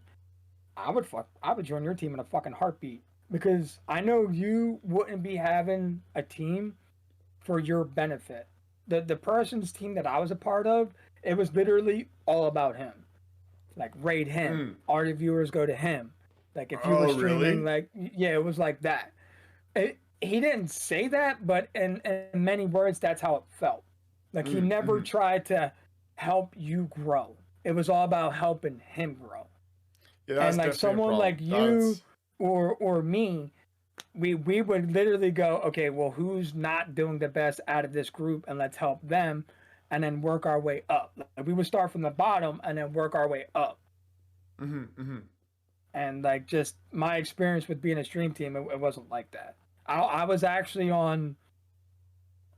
I would join your team in a fucking heartbeat because I know you wouldn't be having a team for your benefit. The person's team that I was a part of, it was literally all about him. Like raid him, all the viewers go to him. Like if you were streaming, really? like yeah, it was like that. He didn't say that, but in many words, that's how it felt. Like he never tried to help you grow. It was all about helping him grow. Yeah, and like someone like you or me, we would literally go, okay, well, who's not doing the best out of this group, and let's help them, and then work our way up. Like, we would start from the bottom and then work our way up. And like just my experience with being a stream team, it wasn't like that. I was actually on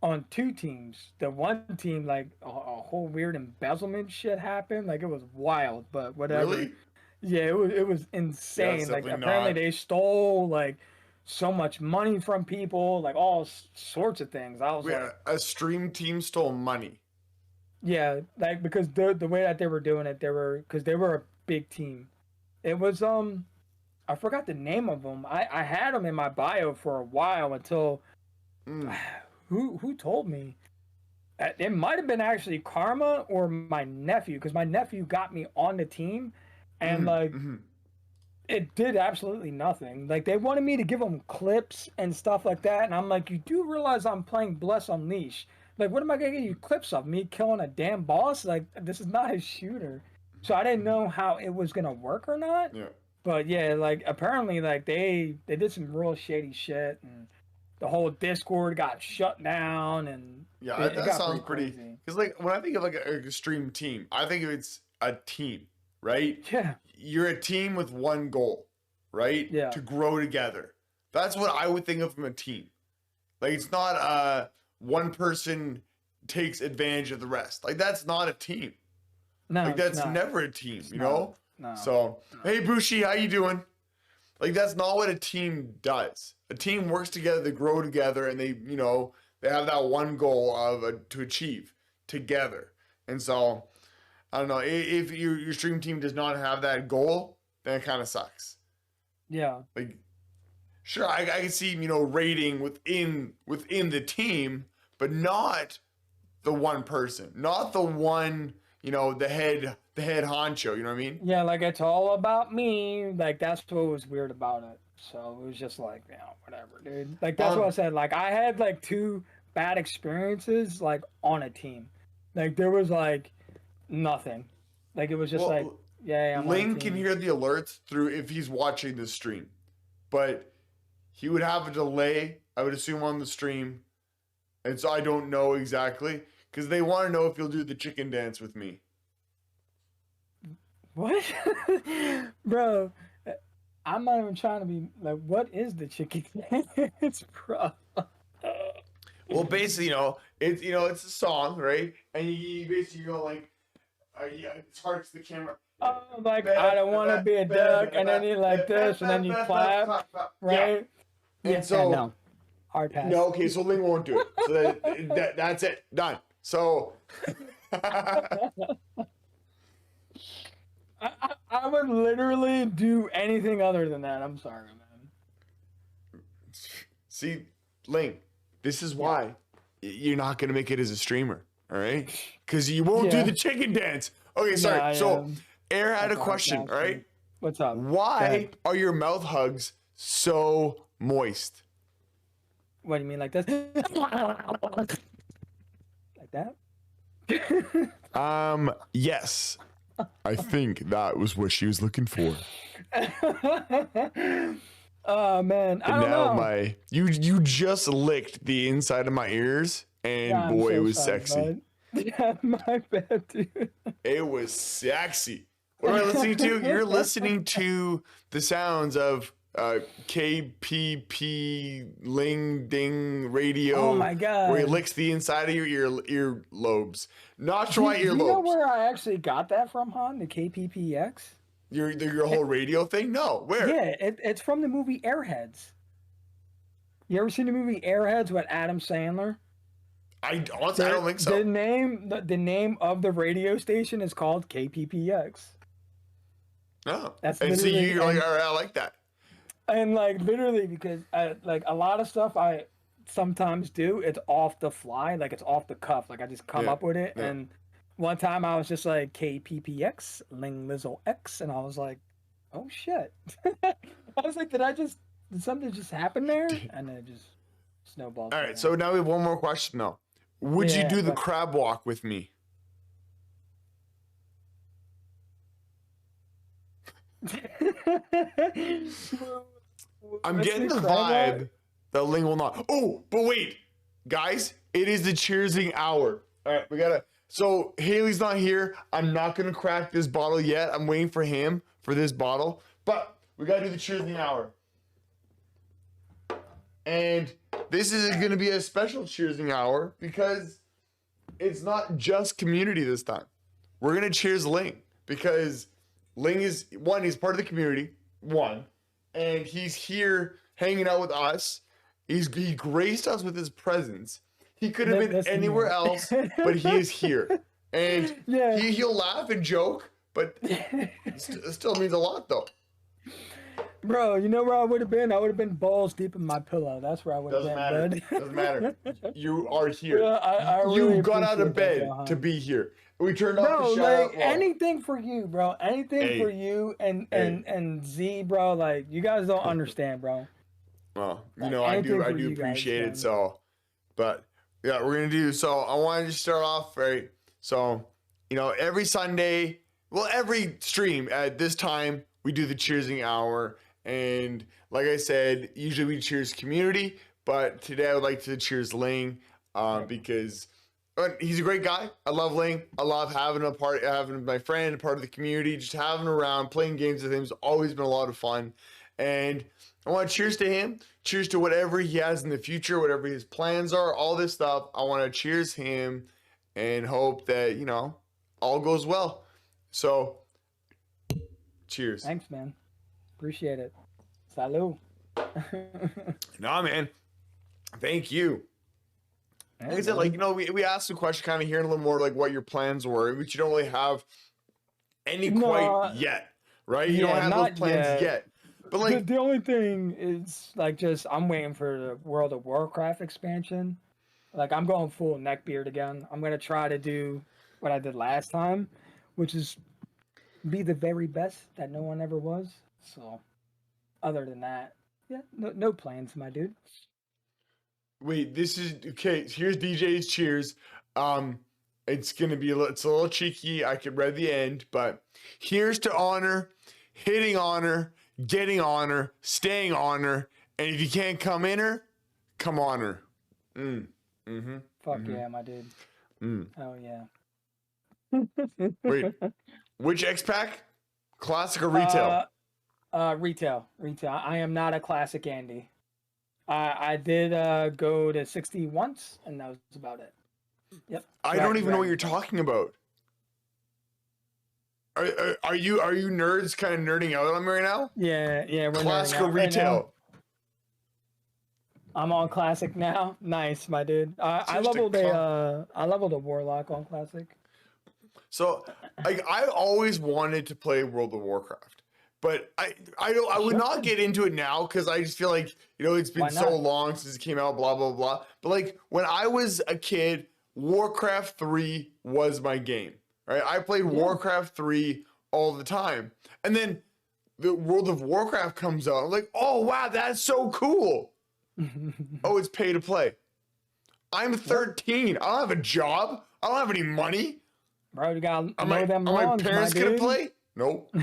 2 teams. The one team, like a whole weird embezzlement shit happened. Like it was wild, but whatever. Really? Yeah, it was insane. Yeah, like apparently they stole like so much money from people, like all sorts of things. I was like, a stream team stole money. yeah, like because the way that they were doing it, because they were a big team. It was I forgot the name of them. I had them in my bio for a while until who told me? It might have been actually Karma or my nephew, because my nephew got me on the team, and like it did absolutely nothing. Like they wanted me to give them clips and stuff like that, and I'm like, you do realize I'm playing Bless Unleashed? Like, what am I gonna give you clips of? Me killing a damn boss? Like, this is not a shooter. So I didn't know how it was gonna work or not. Yeah. But yeah, like apparently, like they did some real shady shit, and the whole Discord got shut down, and yeah, it that got sounds pretty. crazy. Because like when I think of like a stream team, I think of it's a team, right? Yeah. You're a team with one goal, right? Yeah. To grow together. That's what I would think of from a team. Like it's not one person takes advantage of the rest. Like that's not a team. No, Like that's no. never a team, you know? No. So hey Bushi, how you doing? Like that's not what a team does. A team works together, they grow together, and they, you know, they have that one goal of to achieve together. And so I don't know if your stream team does not have that goal, then it kind of sucks. Yeah. Like, sure, I can see, you know, rating within the team, but not the one person, not the one, you know, the head honcho. You know what I mean? Yeah, like it's all about me. Like that's what was weird about it. So it was just like, you know, whatever, dude. Like that's what I said. Like I had like 2 bad experiences like on a team. Like there was like nothing. Like it was just like, yeah, I'm on a Ling can team. hear the alerts through if he's watching the stream, but he would have a delay, I would assume, on the stream, and so I don't know exactly because they want to know if you'll do the chicken dance with me. What? Bro, I'm not even trying to be like, what is the chicken dance, bro? Well, basically, you know, it's a song, right? And you basically go like, yeah, it's hard to the camera. Oh, like I don't want to be a duck, and then you like this, and then you clap, right? And Yeah, so no, hard pass. no, okay, so Ling won't do it. So that's it, done. So I would literally do anything other than that. I'm sorry, man. see, Ling, this is why you're not gonna make it as a streamer, all right? Because you won't do Yeah. the chicken dance. Okay, sorry. Nah, So yeah. Air had a That's question, hard all pass, right? man. What's up? Go Why ahead. are your mouth hugs so moist? What do you mean, like this? Like that? Yes. I think that was what she was looking for. Oh man, I And don't now know. you just licked the inside of my ears, and Yeah, I'm boy, so it was sorry, sexy. bud. Yeah, my bad, dude. It was sexy. What am I listening to? You're listening to the sounds of KPP Ling Ding Radio, Oh my god. where he licks the inside of your ear lobes. Not sure why Do you know earlobes. where I actually got that from, Han? The KPPX? Your whole radio thing? No, where? Yeah, it's from the movie Airheads. You ever seen the movie Airheads with Adam Sandler? I honestly I don't think so. The name of the radio station is called KPPX. No. That's And so literally- you're like, all right, I like that. And like literally because like a lot of stuff I sometimes do, it's off the fly, like it's off the cuff. Like I just come Yeah, up with it. yeah. And one time I was just like KPPX, Ling Lizzle X, and I was like, oh shit. I was like, did something just happen there? And then it just snowballed. All from right, so now we have one more question though. Would you Yeah, do the but- crab walk with me? I'm Let's getting see, the crab walk? vibe that Ling will not. Oh, but wait, guys, it is the cheersing hour. All right, we gotta. So Haley's not here. I'm not gonna crack this bottle yet. I'm waiting for him for this bottle, but we gotta do the cheersing hour. And this is gonna be a special cheersing hour because it's not just community this time. We're gonna cheers Ling because Ling is one, he's part of the community, one, and he's here hanging out with us. He graced us with his presence. He could have been That's anywhere me. else, but he is here. And Yeah. he'll laugh and joke, but it still means a lot though. Bro, you know where I would have been? I would have been balls deep in my pillow. That's where I would have Doesn't been, matter. bud. Doesn't matter. You are here. Yeah, I really You got out of appreciate that, bed Johan. to be here. We turned off Bro, the shower. like anything for you, bro. Anything Hey. for you and Z, bro. Like you guys don't understand, bro. Well, you Like, know, I anything do for you guys, appreciate man. it. So, but yeah, we're gonna do. So I wanted to start off right. So, you know, every Sunday, well, every stream at this time we do the cheersing hour, and like I said, usually we cheers community, but today I would like to cheers Ling, because he's a great guy. I love Ling. I love having my friend, a part of the community, just having him around, playing games with him has always been a lot of fun, and I want to cheers to him. Cheers to whatever he has in the future, whatever his plans are, all this stuff. I want to cheers him and hope that, you know, all goes well. So, cheers. Thanks, man. Appreciate it. Salud. Nah, man. Thank you. Like I said, like, you know, we asked the question kind of hearing a little more like what your plans were, which you don't really have any quite yet, right? You don't yeah, have those not plans yet. But like, the only thing is like just I'm waiting for the World of Warcraft expansion. Like I'm going full neckbeard again. I'm gonna try to do what I did last time, which is be the very best that no one ever was. So other than that, yeah, no plans, my dude. wait, this is okay. Here's DJ's cheers. It's gonna be it's a little cheeky. I could read the end, but here's to honor, hitting honor, getting honor, staying honor, and if you can't come in her, come on her. Fuck yeah, my dude. Oh yeah. Wait, which X pack? Classic or retail? Retail. I am not a classic Andy. I did go to 60 once, and that was about it. Yep. I don't even know what you're talking about. Are you nerds kind of nerding out on me right now? Yeah. We're Classic or nerding out right retail? now. I'm on classic now. Nice, my dude. I leveled a warlock on classic. So, like, I always wanted to play World of Warcraft, but I would not get into it now because I just feel like, you know, it's been so long since it came out, blah blah blah. But like when I was a kid, Warcraft 3 was my game, right? I played Warcraft 3 all the time, and then the World of Warcraft comes out. I'm like, oh wow, that's so cool. Oh, it's pay to play. I'm 13. I don't have a job. I don't have any money. Bro, you gotta Are know them my wrongs, parents my gonna dude. play? Nope.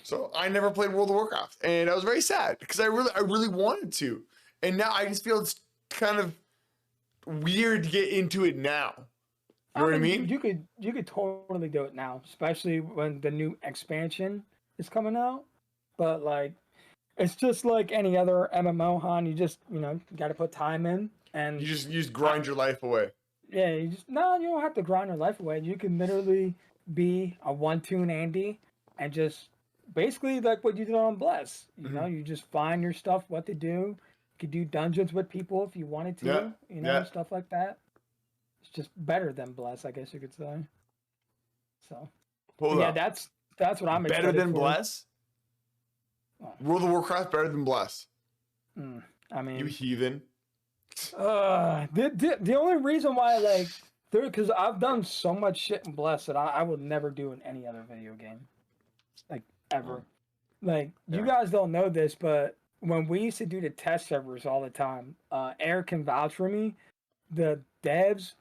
So I never played World of Warcraft, and I was very sad because I really wanted to, and now I just feel it's kind of weird to get into it now. You know what I mean? You could totally do it now, especially when the new expansion is coming out. But like, it's just like any other MMO, Han. You just you got to put time in, and You just grind your life away. yeah, you don't have to grind your life away. You can literally be a one-tune Andy and just basically like what you did on Bless. You know, you just find your stuff, what to do. You could do dungeons with people if you wanted to. Stuff like that. It's just better than Bless, I guess you could say. So, that's what I'm better excited than for. Bless. World of Warcraft better than Bless. I mean, You heathen. the only reason why because I've done so much shit in Bless that I would never do in any other video game, like ever. You guys don't know this, but when we used to do the test servers all the time, Eric can vouch for me. The devs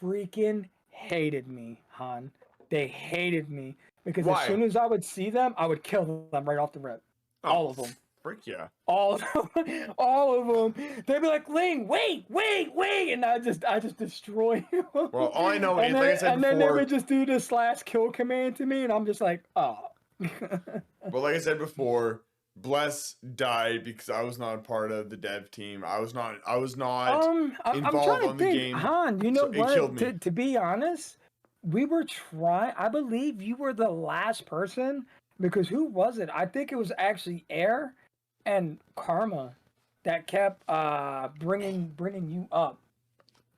freaking hated me, Han. They hated me because Why? as soon as I would see them, I would kill them right off the rip. All of them. Frick yeah. All of them. They'd be like, Ling, wait, and I just destroy you. Well, all I know is, then, like I said and then they before, would just do the /kill command to me, and I'm just like, oh. well, like I said before, Bless died because I was not a part of the dev team. I was not I'm involved trying to on the think, game. Han, you know So it killed what? me. To be honest, we were trying. I believe you were the last person because who was it? I think it was actually Air and Karma that kept bringing you up,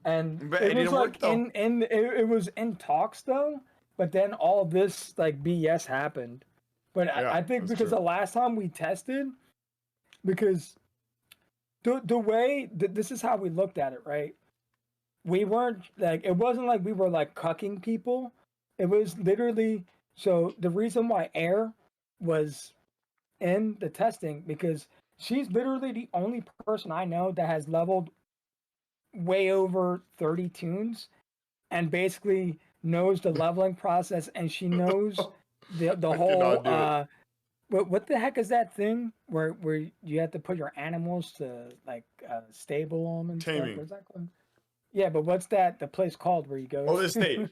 and But it it was didn't work, though. it was in talks though. But then all this like BS happened. But Yeah, I think that's because true. the last time we tested, because the way this is how we looked at it, right? We weren't like it wasn't like we were like cucking people. It was literally so the reason why Air was in the testing because she's literally the only person I know that has leveled way over 30 tunes and basically knows the leveling process and she knows the I whole cannot do it. what the heck is that thing where you have to put your animals to like stable them and Taming. stuff? What's that called? Yeah, but what's that the place called where you go? Oh, the state.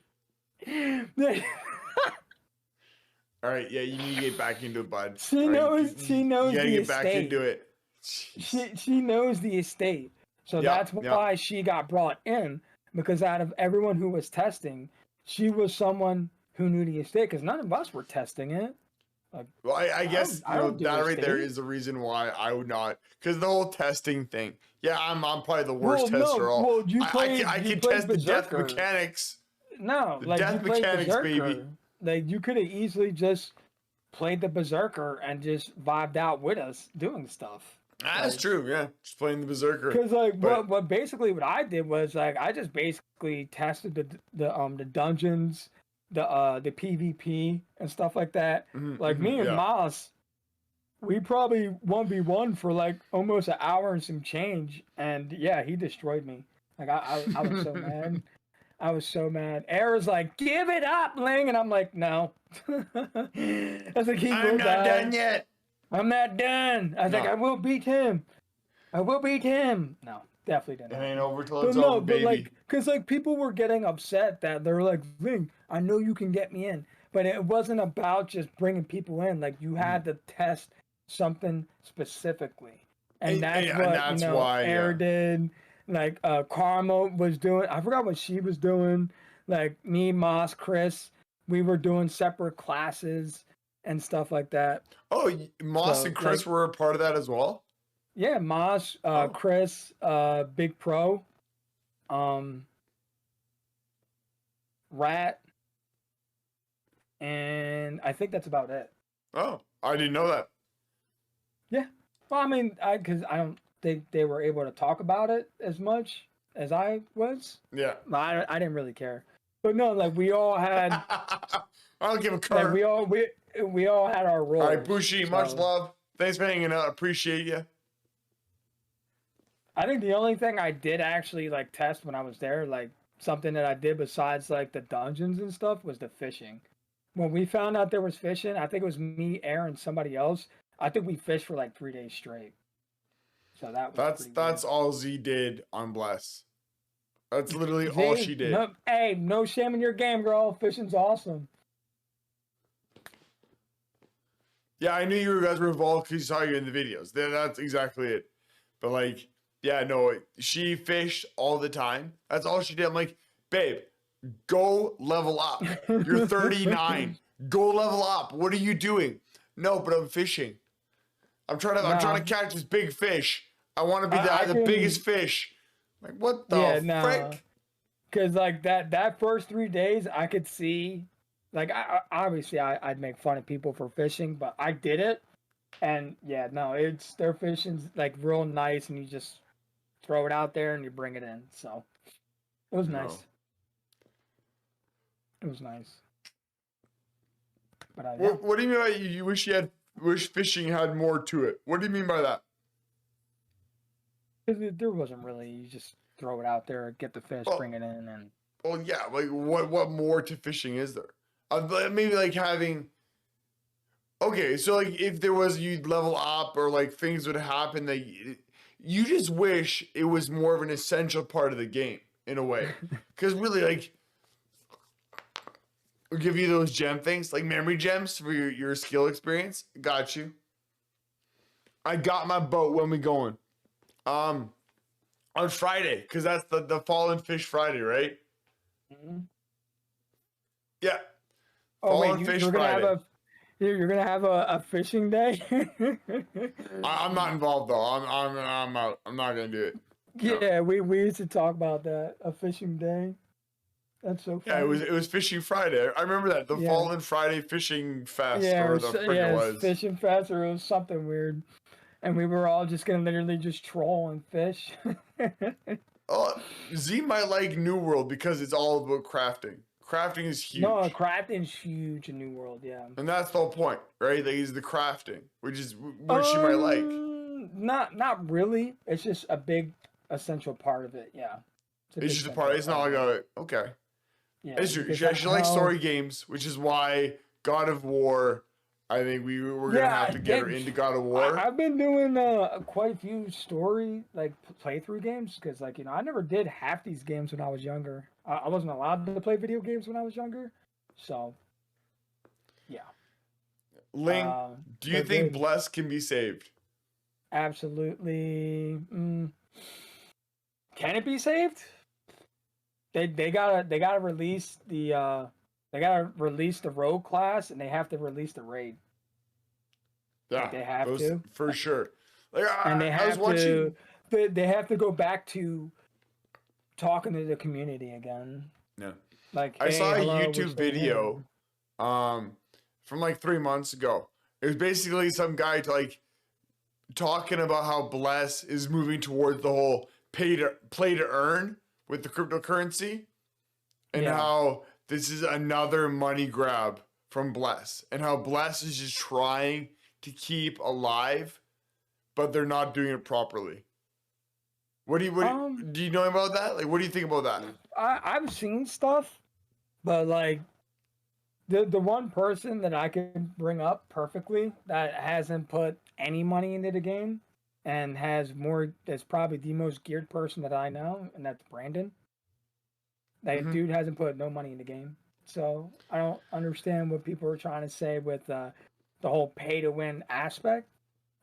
All right, yeah, you need to get back into it, bud. She All right, knows. She knows You gotta the get back estate. into it. Jeez. She knows the estate, so Yeah, that's yeah. why she got brought in. Because out of everyone who was testing, she was someone who knew the estate. Because none of us were testing it. Like, Well, I guess I don't do that a right there state. is the reason why I would not, because the whole testing thing. Yeah, I'm probably the worst Well, tester. no, All well, I you can played test the death Berserker. mechanics. No, The like you death played mechanics, baby. Berserker. Like you could have easily just played the Berserker and just vibed out with us doing stuff. That's Like, true. Yeah, just playing the berserker. cause like But what basically what I did was like I just basically tested the dungeons, the PvP and stuff like that. Like me and yeah, Moss, we probably 1v1 for like almost an hour and some change, and yeah, he destroyed me. Like I was so mad. I was so mad. Air was like, "Give it up, Ling," and I'm like, "No." I was like, "He will I'm not die. done yet. I'm not done." I was like, No. "I will beat him. I will beat him." No, definitely It didn't. ain't over till But it's no, over, but baby. like, cause like people were getting upset that they're like, "Ling, I know you can get me in," but it wasn't about just bringing people in. Like you had to test something specifically, and that's And what that's why. Air Yeah. did. Like Karma was doing. I forgot what she was doing. Like me, Moss, Chris, we were doing separate classes and stuff like that. Oh, Moss So, and Chris like, were a part of that as well. yeah, Moss, Oh. Chris, Big Pro, um, Rat, and I think that's about it. Oh, I didn't know that. Yeah. Well, I mean, because I don't think they were able to talk about it as much as I was. Yeah. I didn't really care. But no, like we all had, I don't give a like curve. we all had our roles. All right, Bushi, much so- love. Thanks for hanging out. Appreciate you. I think the only thing I did actually like test when I was there, like something that I did besides like the dungeons and stuff, was the fishing. When we found out there was fishing, I think it was me, Aaron, and somebody else. I think we fished for like 3 days straight. So that was That's all Z did on Bless. That's literally all she did. No, hey, no shame in your game, girl. Fishing's awesome. Yeah, I knew you guys were involved because you saw you in the videos. That's exactly it. But like, yeah, no, she fished all the time. That's all she did. I'm like, babe, go level up. You're 39. Go level up. What are you doing? No, but I'm fishing. I'm trying to catch this big fish. I want to be the biggest fish. Like, what the frick? Because like that first 3 days, I could see, like, obviously I'd make fun of people for fishing, but I did it, and yeah, no, it's their fishing's like real nice, and you just throw it out there and you bring it in. So it was nice. It was nice. But yeah. What do you mean by you wish fishing had more to it? What do you mean by that? There wasn't really. You just throw it out there, get the fish, bring it in, and. Well, yeah. Like, what more to fishing is there? Maybe like having. Okay, so like if there was you'd level up or like things would happen that you just wish it was more of an essential part of the game in a way, because really like. We'll give you those gem things, like memory gems for your skill experience. Got you. I got my boat. When we going? On Friday, because that's the Fallen Fish Friday, right? Mm-hmm. Yeah. Oh Fallen wait, Fish you're gonna Friday. you're gonna have a fishing day? I'm not involved though. I'm out. I'm not gonna do it. Yeah, we used to talk about that. A fishing day. That's so funny. Yeah, it was Fishing Friday. I remember that. The Fallen Friday Fishing Fest or the frick it was. Fishing fest or it was something weird. And we were all just gonna literally just troll and fish. Oh, Z might like New World because it's all about crafting. Crafting is huge. No, crafting's huge in New World, yeah. And that's the whole point, right? Like, is the crafting, which is what she might like. Not really. It's just a big essential part of it, yeah. It's just a part. It's not like okay. Yeah, It's true. She likes story games, which is why God of War. I think we were gonna have to get her into God of War. I've been doing quite a few story like playthrough games because like I never did half these games when I was younger. I wasn't allowed to play video games when I was younger, so yeah. Ling, do you think Bless can be saved? Absolutely. Can it be saved? They gotta release the rogue class and they have to release the raid. Yeah, Like, they have those, to. for sure. Like And they I was have watching. they have to go back to talking to the community again. Yeah, Like, I hey, saw a hello, we're YouTube still video, here. from like 3 months ago. It was basically some guy like talking about how Bless is moving towards the whole play to earn with the cryptocurrency, and Yeah. how this is another money grab from Bless, and how Bless is just trying to keep alive, but they're not doing it properly. What do you know about that? Like, what do you think about that? I've seen stuff, but like the one person that I can bring up perfectly that hasn't put any money into the game and has more, that's probably the most geared person that I know, and that's Brandon. That Mhm. dude hasn't put no money in the game. So I don't understand what people are trying to say with the whole pay to win aspect,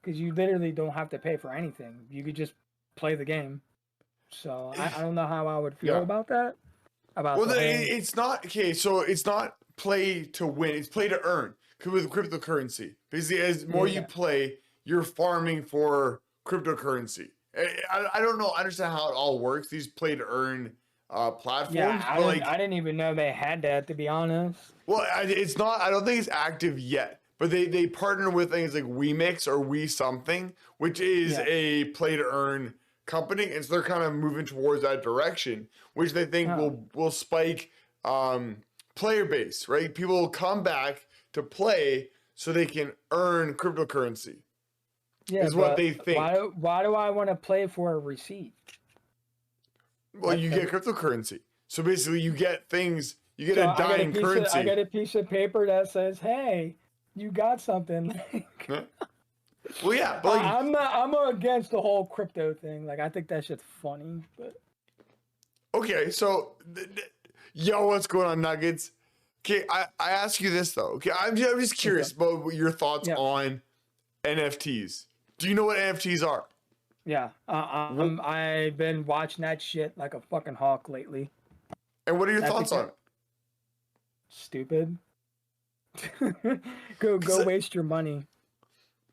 because you literally don't have to pay for anything. You could just play the game. So I don't know how I would feel Yeah. about that. About Well, the whole, it's not okay. So it's not play to win; it's play to earn. 'Cause with cryptocurrency, basically, as more you yeah. play, you're farming for cryptocurrency. I don't know, understand how it all works. These play to earn Yeah, platforms, but like, I didn't even know they had that, to be honest. well, it's not. I don't think it's active yet. But they partner with things like WeMix or We Something, which is Yeah. a play to earn company, and so they're kind of moving towards that direction, which they think Oh. will spike player base. Right, people will come back to play so they can earn cryptocurrency. Yeah, Is what but they think. why do I want to play for a receipt? Well, you get cryptocurrency. So basically, you get things. You get So a dying currency. I got a piece of paper that says, "Hey, you got something." Yeah. Well, yeah, but like, I'm against the whole crypto thing. Like, I think that shit's funny, but okay, so yo, what's going on, Nuggets? Okay, I ask you this though. Okay, I'm just curious about what your thoughts Yeah. on NFTs. Do you know what NFTs are? yeah, I've been watching that shit like a fucking hawk lately. And what are your I thoughts think on it? Stupid. Go waste your money,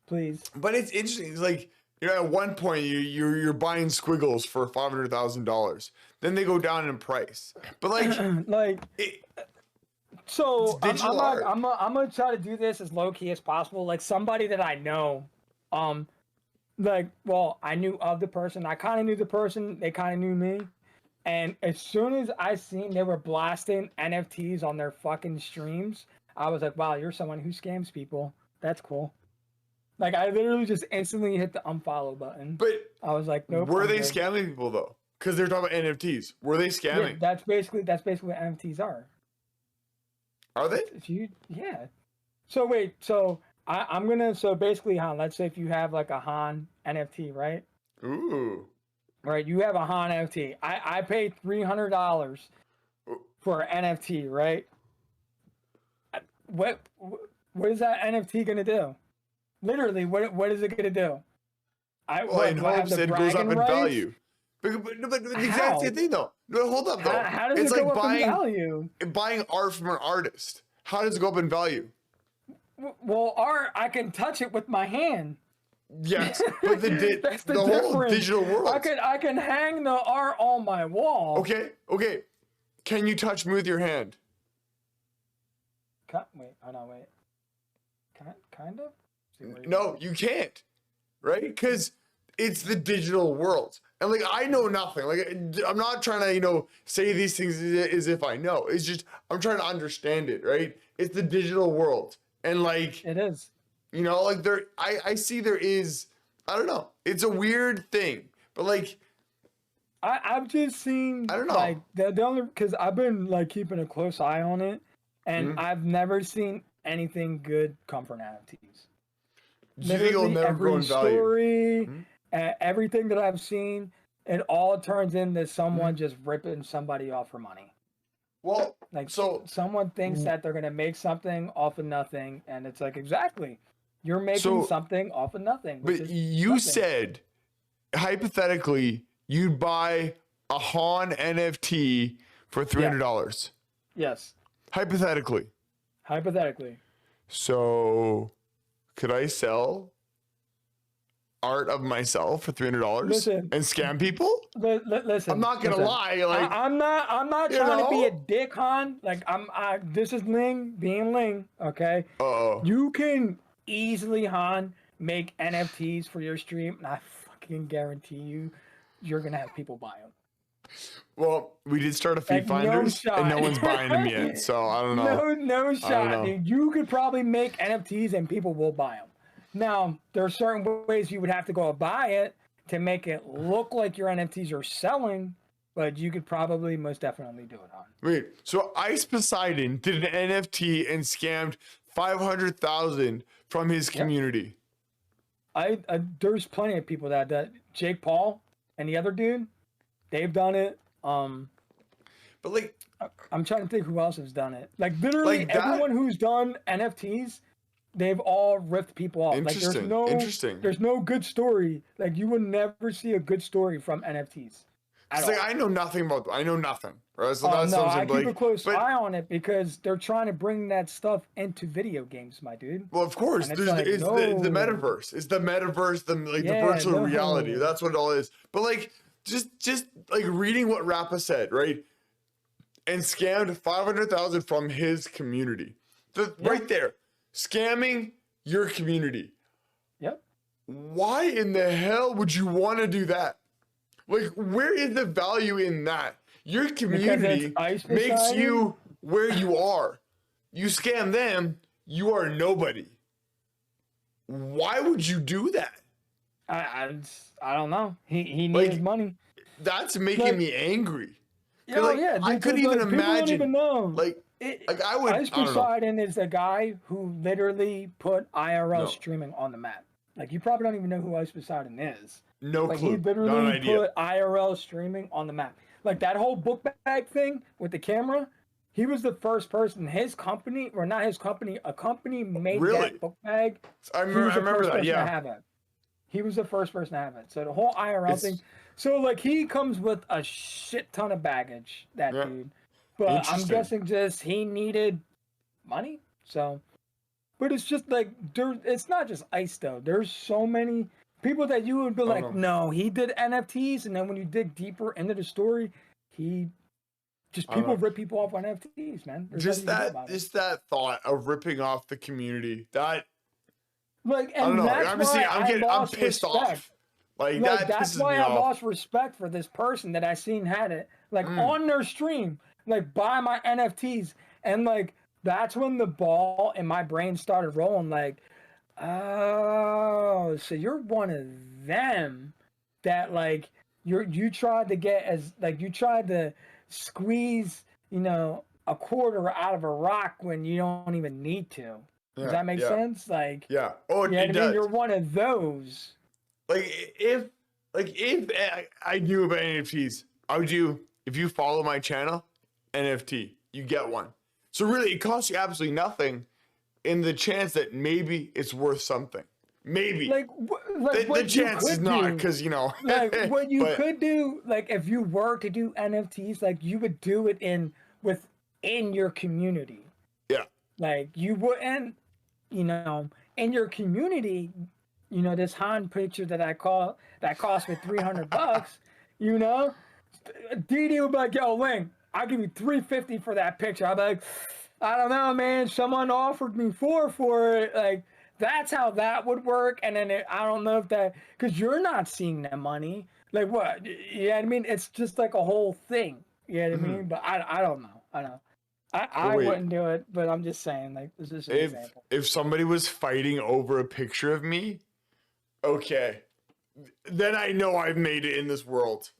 please. But it's interesting. It's like, you know, at one point you're buying squiggles for $500,000. Then they go down in price. But like, Like, so it's digital art. I'm gonna try to do this as low key as possible. Like, somebody that I know, like, well, I knew of the person. I kind of knew the person. They kind of knew me. And as soon as I seen they were blasting NFTs on their fucking streams, I was like, wow, you're someone who scams people. That's cool. Like, I literally just instantly hit the unfollow button. But I was like, nope. were I'm they good. scamming people though? Because they're talking about NFTs. Were they Yeah, scamming? that's basically what NFTs are. Are they? If you, yeah. So wait, so I'm gonna, so basically, Han, let's say if you have like a Han NFT, right? Ooh. Right, you have a Han NFT. I paid $300 for an NFT, right? What is that NFT gonna do? Literally, what is it gonna do? Well, in Do I have hopes the it goes up bragging in rights? value. But the exact How? same thing though. No, hold up though. How does It's it like go up in buying value? art from an artist. How does it go up in value? Well, art, I can touch it with my hand. Yes, but That's the whole difference. digital world. I can hang the art on my wall. Okay. Can you touch me with your hand? Wait. Kind of. No, you can't. Right? Because it's the digital world. And like, I know nothing. Like, I'm not trying to, say these things as if I know. It's just, I'm trying to understand it, right? It's the digital world. And like, It is. like I see there is, I don't know. It's a weird thing. But like, I've just seen, I don't know. like, the only, because I've been like keeping a close eye on it, and Mhm. I've never seen anything good come from NFTs. do you think it'll never grow in value? Story, everything that I've seen, it all turns into someone Mm-hmm. just ripping somebody off for money. Well, Like, so someone thinks that they're gonna make something off of nothing, and it's like, exactly, you're making So- something off of nothing. Which but is you nothing. said hypothetically you'd buy a Han NFT for $300. Yes, Hypothetically. hypothetically. So could I sell art of myself for $300 Listen. and scam people? Listen, I'm not gonna lie. Like, I'm not you trying to be a know? dick, Han. Like this is Ling being Ling. Okay, Uh-oh. you can easily, Han, make NFTs for your stream, and I fucking guarantee you, you're gonna have people buy them. Well, we did start a feed Like, no finders, and no shot. one's buying them yet. So I don't know. No shot, know. dude. You could probably make NFTs and people will buy them. Now, there are certain ways you would have to go buy it to make it look like your NFTs are selling, but you could probably most definitely do it on. Wait, so Ice Poseidon did an NFT and scammed 500,000 from his community. There's plenty of people that Jake Paul and the other dude, they've done it. But like, I'm trying to think who else has done it. Like literally Like that? everyone who's done NFTs, they've all ripped people off. Like Interesting. there's no good story. Like you would never see a good story from NFTs. It's like I know nothing about them. I know nothing. Right? So that's No, I something keep like, a close but, eye on it because they're trying to bring that stuff into video games, my dude. well, of course, And it's there's like, it's the no. metaverse. It's the metaverse, the Yeah, virtual no. reality. That's what it all is. But like, just like reading what Rappa said, right? And scammed 500,000 from his community. Right there, scamming your community. Yep. Why in the hell would you want to do that? Like, where is the value in that? Your community Ice makes Poseidon? you where you are. You scam them, you are nobody. Why would you do that? I don't know. He Like, needed money. That's making Like- me angry. Yeah, like, yeah. I couldn't because, even people don't imagine. even know. Like I would. Ice I don't know. Poseidon is a guy who literally put IRL No. streaming on the map. Like you probably don't even know who Ice Poseidon is. No Like clue. he Not an literally idea. put IRL streaming on the map. Like that whole book bag thing with the camera. He was the first person. His company, or not his company, a company made Really? that book bag. I He was remember, the first that. person to Yeah. have it. He was the first person to have it. So the whole IRL It's- thing. So like he comes with a shit ton of baggage, that Yeah. dude. But I'm Interesting. guessing just he needed money. So, but it's just like it's not just Ice though. There's so many people that you would be like, no, he did NFTs, and then when you dig deeper into the story, he just I don't people know. rip people off on NFTs, man. There's Just nothing you can do about it. that thought of ripping off the community. That Like, I don't and know. that's Obviously, why I'm lost pissed respect. off. Like Like that that's pisses why me I off. lost respect for this person that I seen had it like on their stream, like buy my NFTs, and like that's when the ball in my brain started rolling. Like, oh, so you're one of them that like you tried to get as like you tried to squeeze a quarter out of a rock when you don't even need to. Does Yeah, that make yeah. sense? Like, Yeah. Oh, you know what I it mean? does. You're one of those. Like if I knew about NFTs, I would do if you follow my channel, NFT, you get one. So really, it costs you absolutely nothing, in the chance that maybe it's worth something. Maybe Like the what you chance is could not do- because like what you but- could do, like if you were to do NFTs, like you would do it within your community. Yeah. Like you wouldn't, in your community, this Han picture that cost me $300, Didi would be like, yo, Ling, I'll give you $350 for that picture. I'll be like, I don't know, man. Someone offered me $4 for it. Like, that's how that would work. And then I don't know if that, because you're not seeing that money. Like, what? You know what I mean? It's just like a whole thing. You know what I mean? But I don't know. I don't know. I wait. wouldn't do it, but I'm just saying, like, this is an example. If somebody was fighting over a picture of me, okay, then I know I've made it in this world.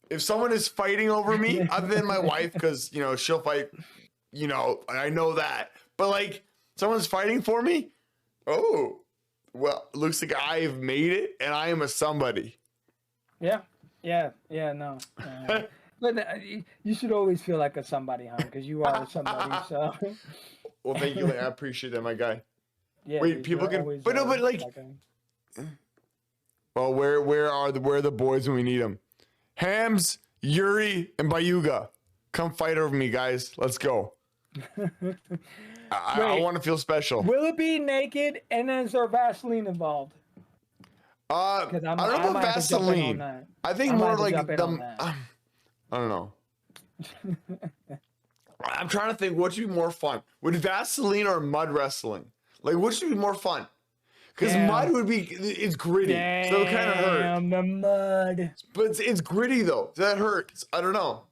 If someone is fighting over me, other than my wife, because she'll fight, I know that. But like someone's fighting for me, oh, well, looks like I've made it, and I am a somebody. Yeah, no. But you should always feel like a somebody, hon, because you are a somebody. So Well, thank you. I appreciate that, my guy. yeah. Wait, dude, people you're can- always, but no, but, like- a- Well, where are the boys when we need them? Hams, Yuri, and Bayuga. Come fight over me, guys. Let's go. I want to feel special. Will it be naked and is there Vaseline involved? I don't know about Vaseline. I think more like the. I don't know. I'm trying to think what should be more fun. Would Vaseline or mud wrestling? Like, what should be more fun? Because mud would be, it's gritty. So it kind of hurt. Damn, the mud. But it's gritty though. That hurts. I don't know.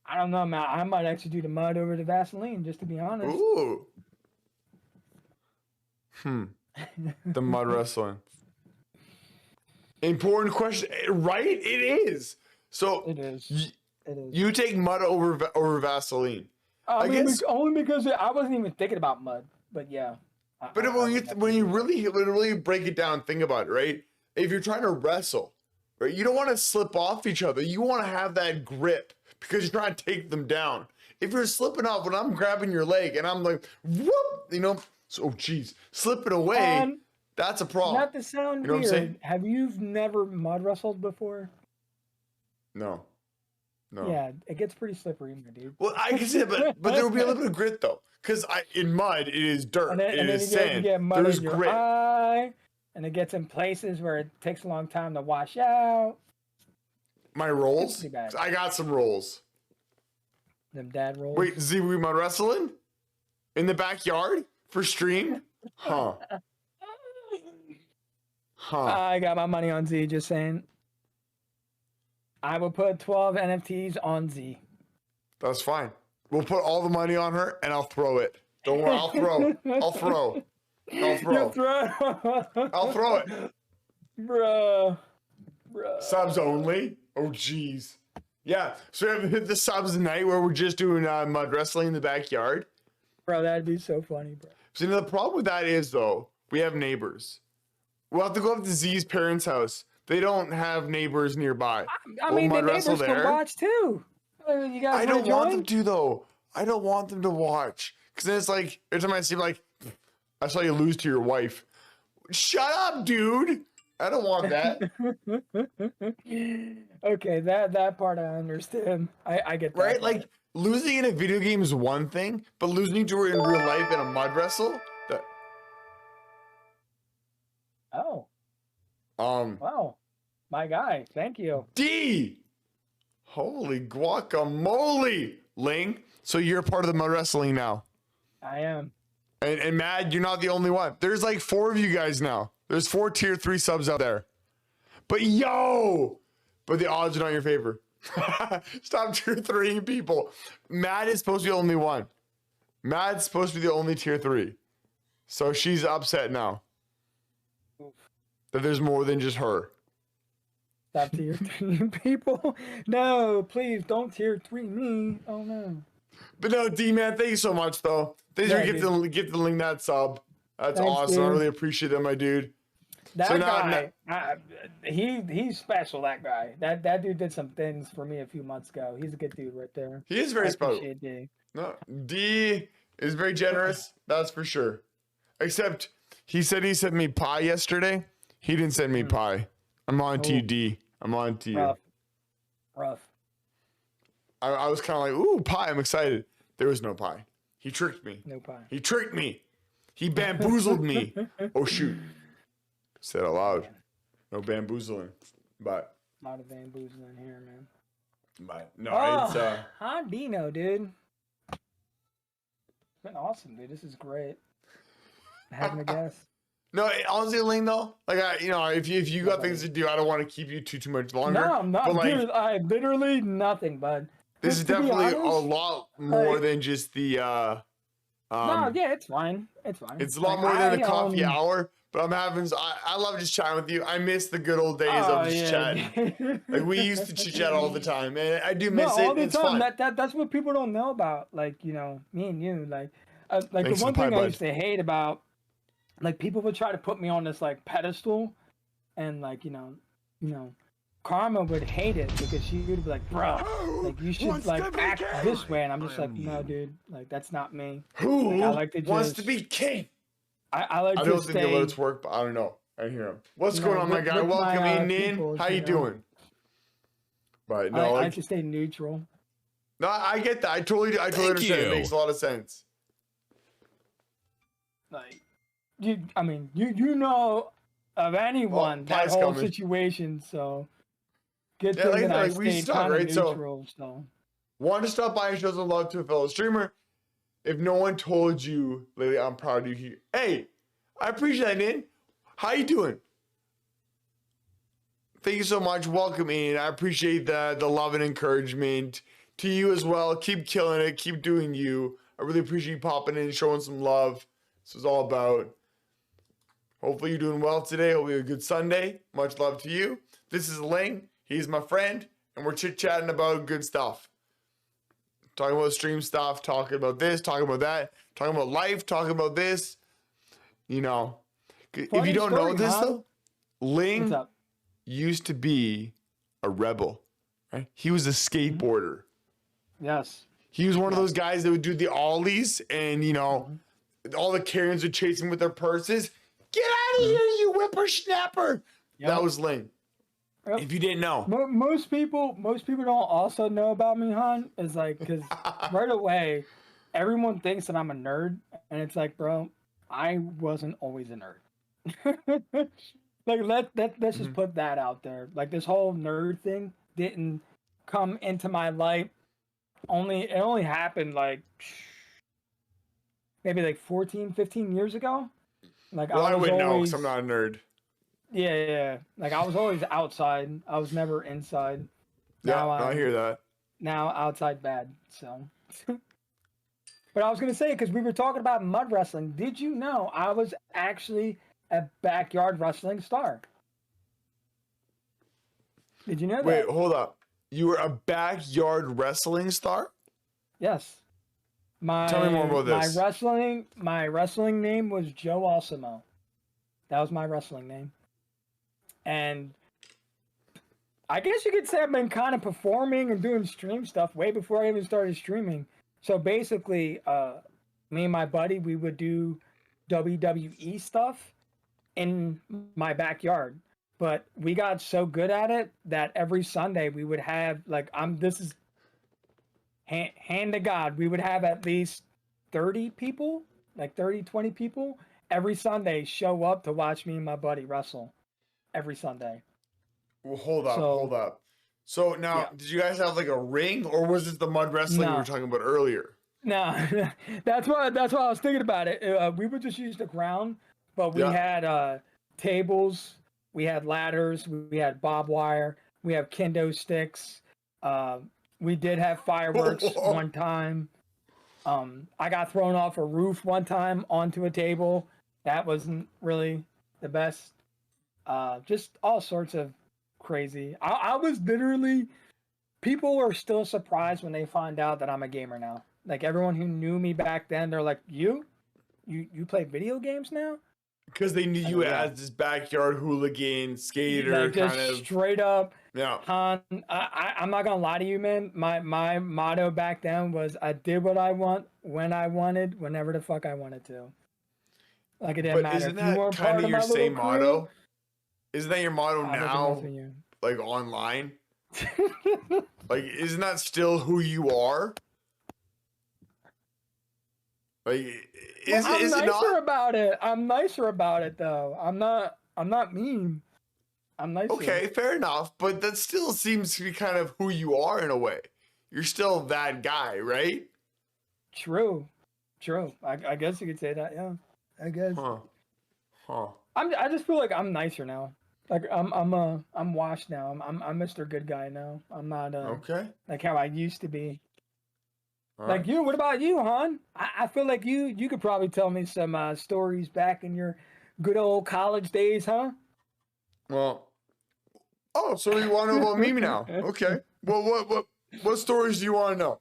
I don't know, man. I might actually do the mud over the Vaseline, just to be honest. Ooh. The mud wrestling. Important question, right? It is. So It is. It is. You take mud over Vaseline. I mean, guess only because I wasn't even thinking about mud. But yeah. But when you really break it down, think about it, right? If you're trying to wrestle, right, you don't want to slip off each other. You want to have that grip because you're trying to take them down. If you're slipping off when I'm grabbing your leg and I'm like, whoop, you know, so geez, slipping away, that's a problem. Not to sound weird, have you never mud wrestled before? No. Yeah, it gets pretty slippery, my dude. Well, I can see it, but there will be a little bit of grit though. Because in mud, it is dirt, it is sand, there's grit. And it gets in places where it takes a long time to wash out. My rolls? I got some rolls. Them dad rolls. Wait, Z, we mud wrestling? In the backyard? For stream? Huh. I got my money on Z, just saying. I will put 12 NFTs on Z. That's fine. We'll put all the money on her and I'll throw it. Don't worry, I'll throw. I'll throw. I'll throw it. Bruh. Subs only? Oh, jeez. Yeah, so we have hit the subs night where we're just doing mud wrestling in the backyard. Bro, that'd be so funny, bro. So the problem with that is, though, we have neighbors. We'll have to go up to Z's parents' house. They don't have neighbors nearby. I mean, the neighbors can watch, too. You guys I don't want them to, though. I don't want them to watch. Because then it's like, every time I see, like, I saw you lose to your wife. Shut up, dude. I don't want that. Okay, that part I understand. I get that. Right? Part. Like, losing in a video game is one thing, but losing to her in real life in a mud wrestle? Oh. Wow. My guy. Thank you. D! Holy guacamole! Ling, so you're a part of the mud wrestling now. I am. And Mad, you're not the only one. There's like 4 of you guys now. There's 4 tier 3 subs out there. But the odds are not in your favor. Stop tier 3 people. Mad is supposed to be the only one. Mad's supposed to be the only tier 3. So she's upset now. Oof. That there's more than just her. Stop tier 3 people. No, please don't tier 3 me. Oh no. But no, D-Man, thank you so much though. Thanks for get the link that sub. That's awesome. Dude. I really appreciate that, my dude. That guy, he's special. That guy, that dude did some things for me a few months ago. He's a good dude right there. He is very special. D. No, D is very generous. That's for sure. Except he said he sent me pie yesterday. He didn't send me pie. I'm on to you, D. I'm on to you. Rough. I was kind of like, ooh, pie. I'm excited. There was no pie. He tricked me. No pie. He tricked me. He bamboozled me. Oh shoot. Said out loud. No bamboozling. But a lot of bamboozling here, man. But no, it's hi Dino, dude. It's been awesome, dude. This is great. Having a guest. No, honestly, Ling, though, like if you got things to do, I don't want to keep you too much longer. No, I'm not. But, dude, I literally nothing, bud. This is definitely a lot more than just the. No, yeah, it's fine. It's fine. It's a lot more than the coffee hour. But I'm having. I love just chatting with you. I miss the good old days of just chatting. Like we used to chit chat all the time, and I do miss it. All the it's time. Fun. That's what people don't know about. Like me and you. Like the one thing I used to hate about. Like people would try to put me on this like pedestal, and like Karma would hate it because she would be like, bro, like you should like act this way, and I'm just like, no, dude, like that's not me. Who wants to be king? I like. I don't think the alerts work, but I don't know. I hear him. What's going on, my guy? Welcome in, Nin. How you doing? But no, I like to stay neutral. No, I get that. I totally understand. It makes a lot of sense. Like, I mean, you know of anyone that pie's whole coming. situation, so good Yeah, thing like I that said, I like, we stayed suck, kind of right? So- neutral. So Want to stop by and show some love to a fellow streamer. If no one told you lately, I'm proud of you. Hey, I appreciate that, man. How you doing? Thank you so much. Welcome in. I appreciate the love and encouragement to you as well. Keep killing it. Keep doing you. I really appreciate you popping in and showing some love. This is all about. Hopefully you're doing well today. Hopefully a good Sunday. Much love to you. This is Ling. He's my friend, and we're chit-chatting about good stuff. Talking about stream stuff, talking about this, talking about that, talking about life, talking about this. You know, if Funny you don't know story, this huh? though, Ling what's up? used to be a rebel, right? He was a skateboarder. Yes. He was one of those guys that would do the ollies, and you know, all the Karens would chase him with their purses. Get out of here, you whippersnapper! Yep. That was Ling. Yep. If you didn't know, Most people don't also know about me, Han. Is like because right away, everyone thinks that I'm a nerd, and it's like, bro, I wasn't always a nerd. Like let's just put that out there. Like this whole nerd thing didn't come into my life. It only happened like maybe like 14, 15 years ago. Like well, I was wouldn't know always because I'm not a nerd. yeah. Like I was always outside. I was never inside. Yeah, Now I I'm hear that. now outside bad. So, but I was gonna say because we were talking about mud wrestling. Did you know I was actually a backyard wrestling star? Did you know Wait, that? hold up. You were a backyard wrestling star? Yes. Tell me more about this. My wrestling name was Joe Alsimo. That was my wrestling name. And I guess you could say I've been kind of performing and doing stream stuff way before I even started streaming. So basically, me and my buddy, we would do WWE stuff in my backyard. But we got so good at it that every Sunday we would have this is hand to God, we would have at least 30 people, like 30, 20 people every Sunday show up to watch me and my buddy wrestle every Sunday. Well, hold up. So now, Yeah. did you guys have like a ring, or was this the mud wrestling we No. were talking about earlier? No, that's why I was thinking about it. We would just use the ground, but we had tables, we had ladders, we had barbed wire, we have kendo sticks. We did have fireworks one time. I got thrown off a roof one time onto a table. That wasn't really the best. Just all sorts of crazy. I was literally. People are still surprised when they find out that I'm a gamer now. Like everyone who knew me back then, they're like, "You play video games now?" Because they knew you as this backyard hooligan skater, Like just kind of. straight up. Yeah. Han, I'm not gonna lie to you, man. My motto back then was I did what I want when I wanted, whenever the fuck I wanted to. Like it didn't But matter. isn't If you that weren't kind part of of your my little same crew, motto? Isn't that your motto I wasn't now, messing you. like online? Like, isn't that still who you are? Like, is I'm it nicer not? about it. I'm nicer about it though. I'm not mean. I'm nicer. Okay, fair enough. But that still seems to be kind of who you are in a way. You're still that guy, right? True. I guess you could say that. Yeah. I guess. Huh. I just feel like I'm nicer now. Like I'm washed now. I'm Mr. Good Guy now. I'm not Okay. like how I used to be. All Like right. you, what about you, Han? I feel like you could probably tell me some stories back in your good old college days, huh? Well. Oh, so you want to know about me now? Okay. Well, what stories do you want to know?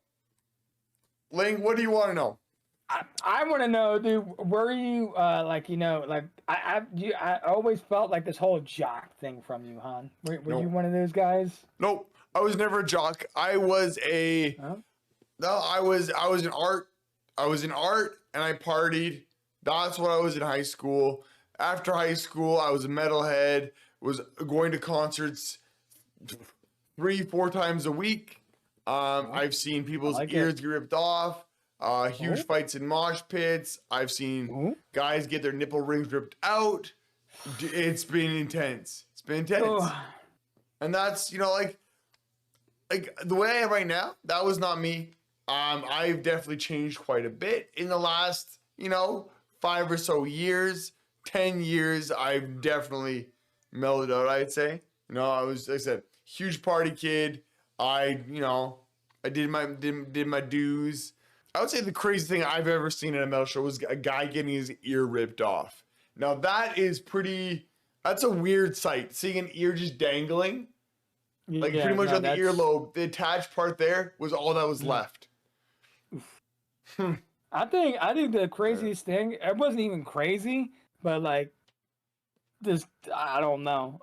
Ling, what do you want to know? I want to know, dude. Were you like I always felt like this whole jock thing from you, Han. Were Nope. you one of those guys? Nope. I was never a jock. I was a Huh? no. I was in art. I was in art, and I partied. That's what I was in high school. After high school, I was a metalhead. Was going to concerts 3-4 times a week. I've seen people's like ears it. get ripped off. huge Oh. fights in mosh pits. I've seen Oh. guys get their nipple rings ripped out. It's been intense. It's been intense. Oh. And that's, like the way I am right now, that was not me. I've definitely changed quite a bit in the last, 5 or so years, 10 years. I've definitely mellowed out, I'd say. I was, like I said, huge party kid. I did my dues. I would say the craziest thing I've ever seen at a metal show was a guy getting his ear ripped off. Now that's a weird sight. Seeing an ear just dangling. Like Yeah, pretty much no, on the that's- earlobe, the attached part there was all that was left. I think the craziest thing, it wasn't even crazy, but like this, I don't know.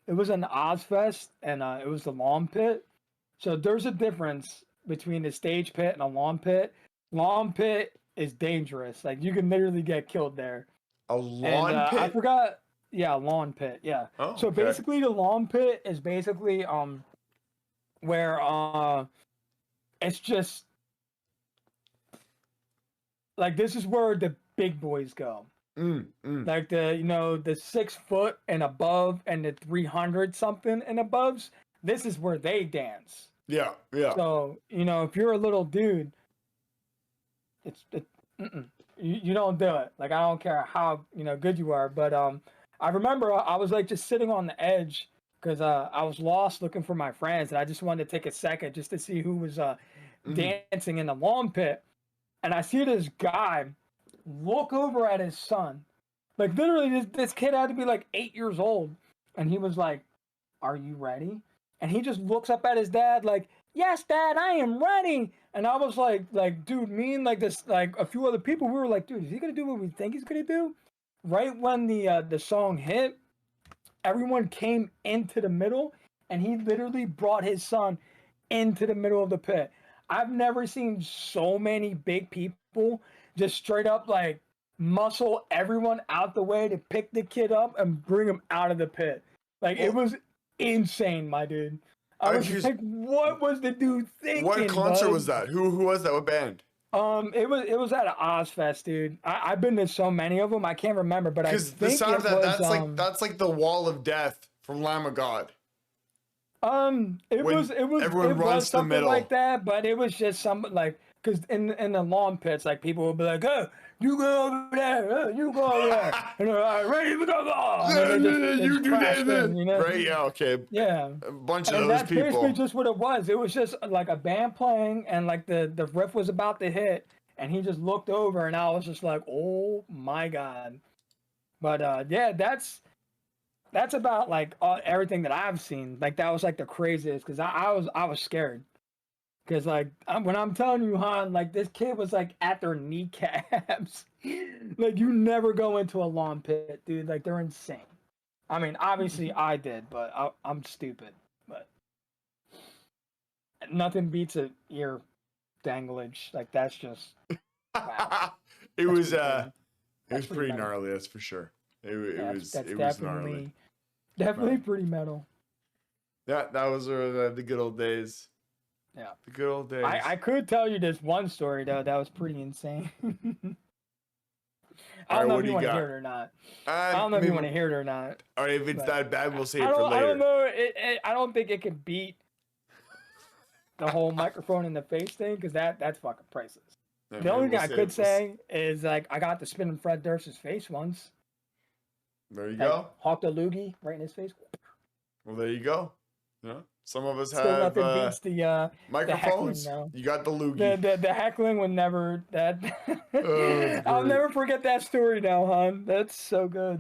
It was an Ozfest and it was the lawn pit. So there's a difference between the stage pit and a lawn pit. Lawn pit is dangerous. Like you can literally get killed there. A lawn pit? I forgot. Yeah, lawn pit. Yeah. Oh, So okay. basically, the lawn pit is basically where it's just like this is where the big boys go. Like the 6 foot and above and the 300 something and aboves. This is where they dance. Yeah, yeah. So if you're a little dude, you don't do it. Like I don't care how good you are, but I remember I was like just sitting on the edge because I was lost looking for my friends, and I just wanted to take a second just to see who was dancing in the lawn pit, and I see this guy look over at his son, like literally this kid had to be like 8 years old, and he was like, "Are you ready?" And he just looks up at his dad like, "Yes, Dad, I am ready." And I was like, dude, me and like this, like a few other people, we were like, dude, is he gonna do what we think he's gonna do? Right when the song hit, everyone came into the middle, and he literally brought his son into the middle of the pit. I've never seen so many big people just straight up like muscle everyone out the way to pick the kid up and bring him out of the pit. Like it was insane, my dude. I was like, what was the dude thinking? What concert bud? was that? Who was that? What band? It was at an Ozfest, dude. I've been to so many of them, I can't remember, but I Because think the sound of that, was, that's like the wall of death from Lamb of God. It When was everyone it runs was to the something middle. like that, but it was just some like because in the lawn pits, like people would be like, "Oh, you go over there, you go over there," and they're like, "Ready to go!" And then they just crashed in, Right? Yeah. Okay. Yeah. A bunch of And those that's basically people. just what it was. It was just like a band playing, and like the riff was about to hit, and he just looked over, and I was just like, "Oh my god!" But yeah, that's about like everything that I've seen. Like that was like the craziest because I was scared because like when I'm telling you, Han, like this kid was like at their kneecaps. Like you never go into a lawn pit, dude. Like they're insane. I mean, obviously I did, but I'm stupid. But nothing beats an ear danglage. Like that's just wow. It was That's pretty metal. gnarly, that's for sure. That's It was gnarly. definitely pretty metal. Yeah, that was the good old days. Yeah. The good old days. I could tell you this one story though that was pretty insane. I don't know what if do you you want to got? hear it or not. I don't know if you want to hear it or not. All right, if it's but that bad, we'll save I it for don't, later. I don't know. I don't think it can beat the whole microphone in the face thing because that's fucking priceless. Yeah, The only maybe thing I could say is like I got to spin in Fred Durst's face once. There you Like, go. hawked a loogie right in his face. Well, there you go. Yeah, some of us Still have nothing beats the microphones. heckling, though. You got the loogie. The heckling would never that. Oh, I'll great. never forget that story now, hon. That's so good.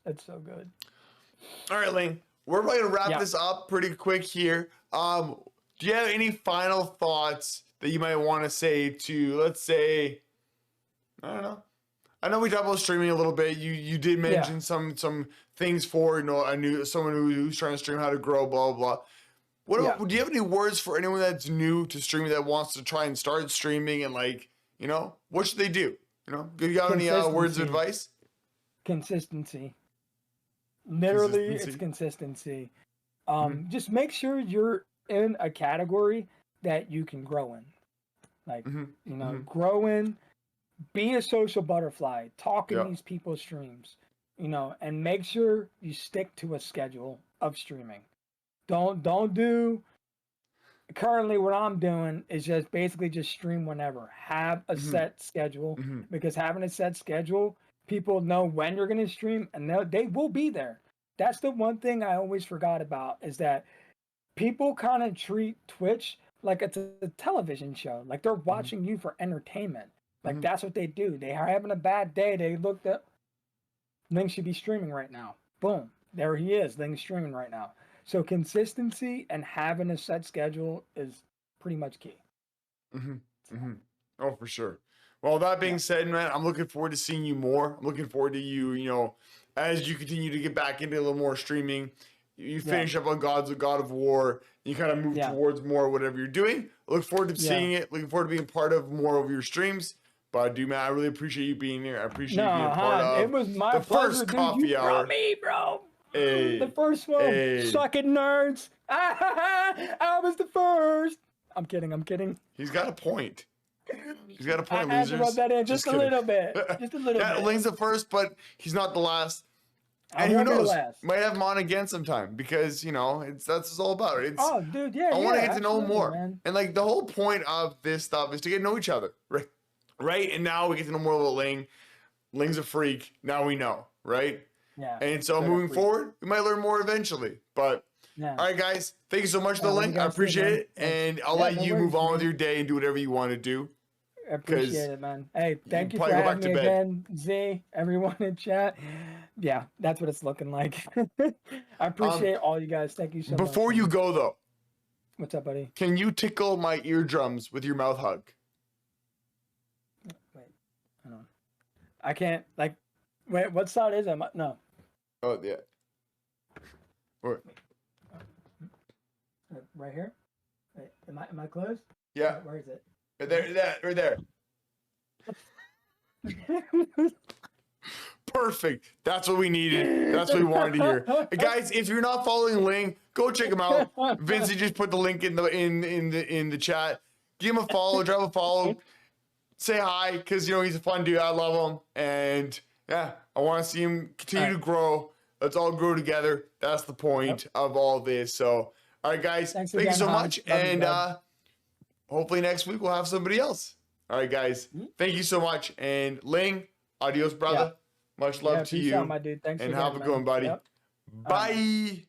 That's so good. All right, Ling. We're probably gonna wrap Yeah. this up pretty quick here. Do you have any final thoughts that you might want to say to, let's say, I don't know. I know we talked about streaming a little bit. You did mention some things for someone who's trying to stream, how to grow, blah blah blah. Do you have any words for anyone that's new to streaming that wants to try and start streaming and like what should they do? Do you have any words of advice? Consistency. Literally, it's consistency. Just make sure you're in a category that you can grow in. Like, Mhm. you know, Mhm. growing, be a social butterfly, talk in Yeah. these people's streams, you know, and make sure you stick to a schedule of streaming. Don't do currently what I'm doing is just basically just stream whenever. Have a Mhm. set schedule Mhm. because having a set schedule, people know when you're going to stream and they will be there. That's the one thing I always forgot about is that people kind of treat Twitch like it's a television show. Like they're Mhm. watching you for entertainment. Like Mhm. that's what they do. They are having a bad day. They looked at Ling should be streaming right now. Boom. There he is. Ling's streaming right now. So consistency and having a set schedule is pretty much key. Mhm. Mhm. Oh, for sure. Well, that being Yeah. said, man, I'm looking forward to seeing you more. I'm looking forward to you, as you continue to get back into a little more streaming. You finish up on God of War. You kind of move Yeah. towards more whatever you're doing. I look forward to Yeah. seeing it. Looking forward to being part of more of your streams. But, dude, man, I really appreciate you being here. I appreciate you being a part It of was my the pleasure, first dude. coffee You hour. brought me, bro. Hey, The first one. hey. Suck it, nerds. I was the first. I'm kidding. He's got a point. He's got a point, I had to rub losers. that in just a kidding. little bit. Just a little Yeah, bit. Ling's the first, but he's not the last. I And who won't be the knows? last. Might have him on again sometime because that's what it's all about. It's Oh, dude, yeah, I want to yeah, get to know absolutely, more, man. and like the whole point of this stuff is to get to know each other, right? Right, and now we get to know more about Ling. Ling's a freak. Now we know, right? Yeah. And so straight up moving freak. forward, we might learn more eventually. But Yeah. all right, guys, thank you so much for Yeah, the what do link. you I guys think, appreciate man? it, and I'll Yeah, let no you worries, move on with man. your day and do whatever you want to do. I appreciate it, man. Hey, thank you for probably go back having to me bed. again, Z. Everyone in chat. Yeah, that's what it's looking like. I appreciate all you guys. Thank you so much. Before you man. go though, What's up, buddy? can you tickle my eardrums with your mouth hug? Wait, hold on. I can't like. Wait, what side is it? No. Oh yeah. Or, Right here. Wait, am I close? yeah. Where is it? Right there. Right there. Perfect. That's what we needed. That's what we wanted to hear. Guys, if you're not following Ling, go check him out. Vincent just put the link in the chat. Give him a follow, drop a follow, say hi, because he's a fun dude. I love him. And yeah, I want to see him continue to grow. Let's all grow together. That's the point of all this. So, all right, guys, thank you again, so Han. much. Love you, And bud. hopefully next week we'll have somebody else. All right, guys, thank you so much. And Ling, adios, brother. Much love to peace you. out, my dude. Thanks and again, have a man. good one, buddy. Yep. Bye.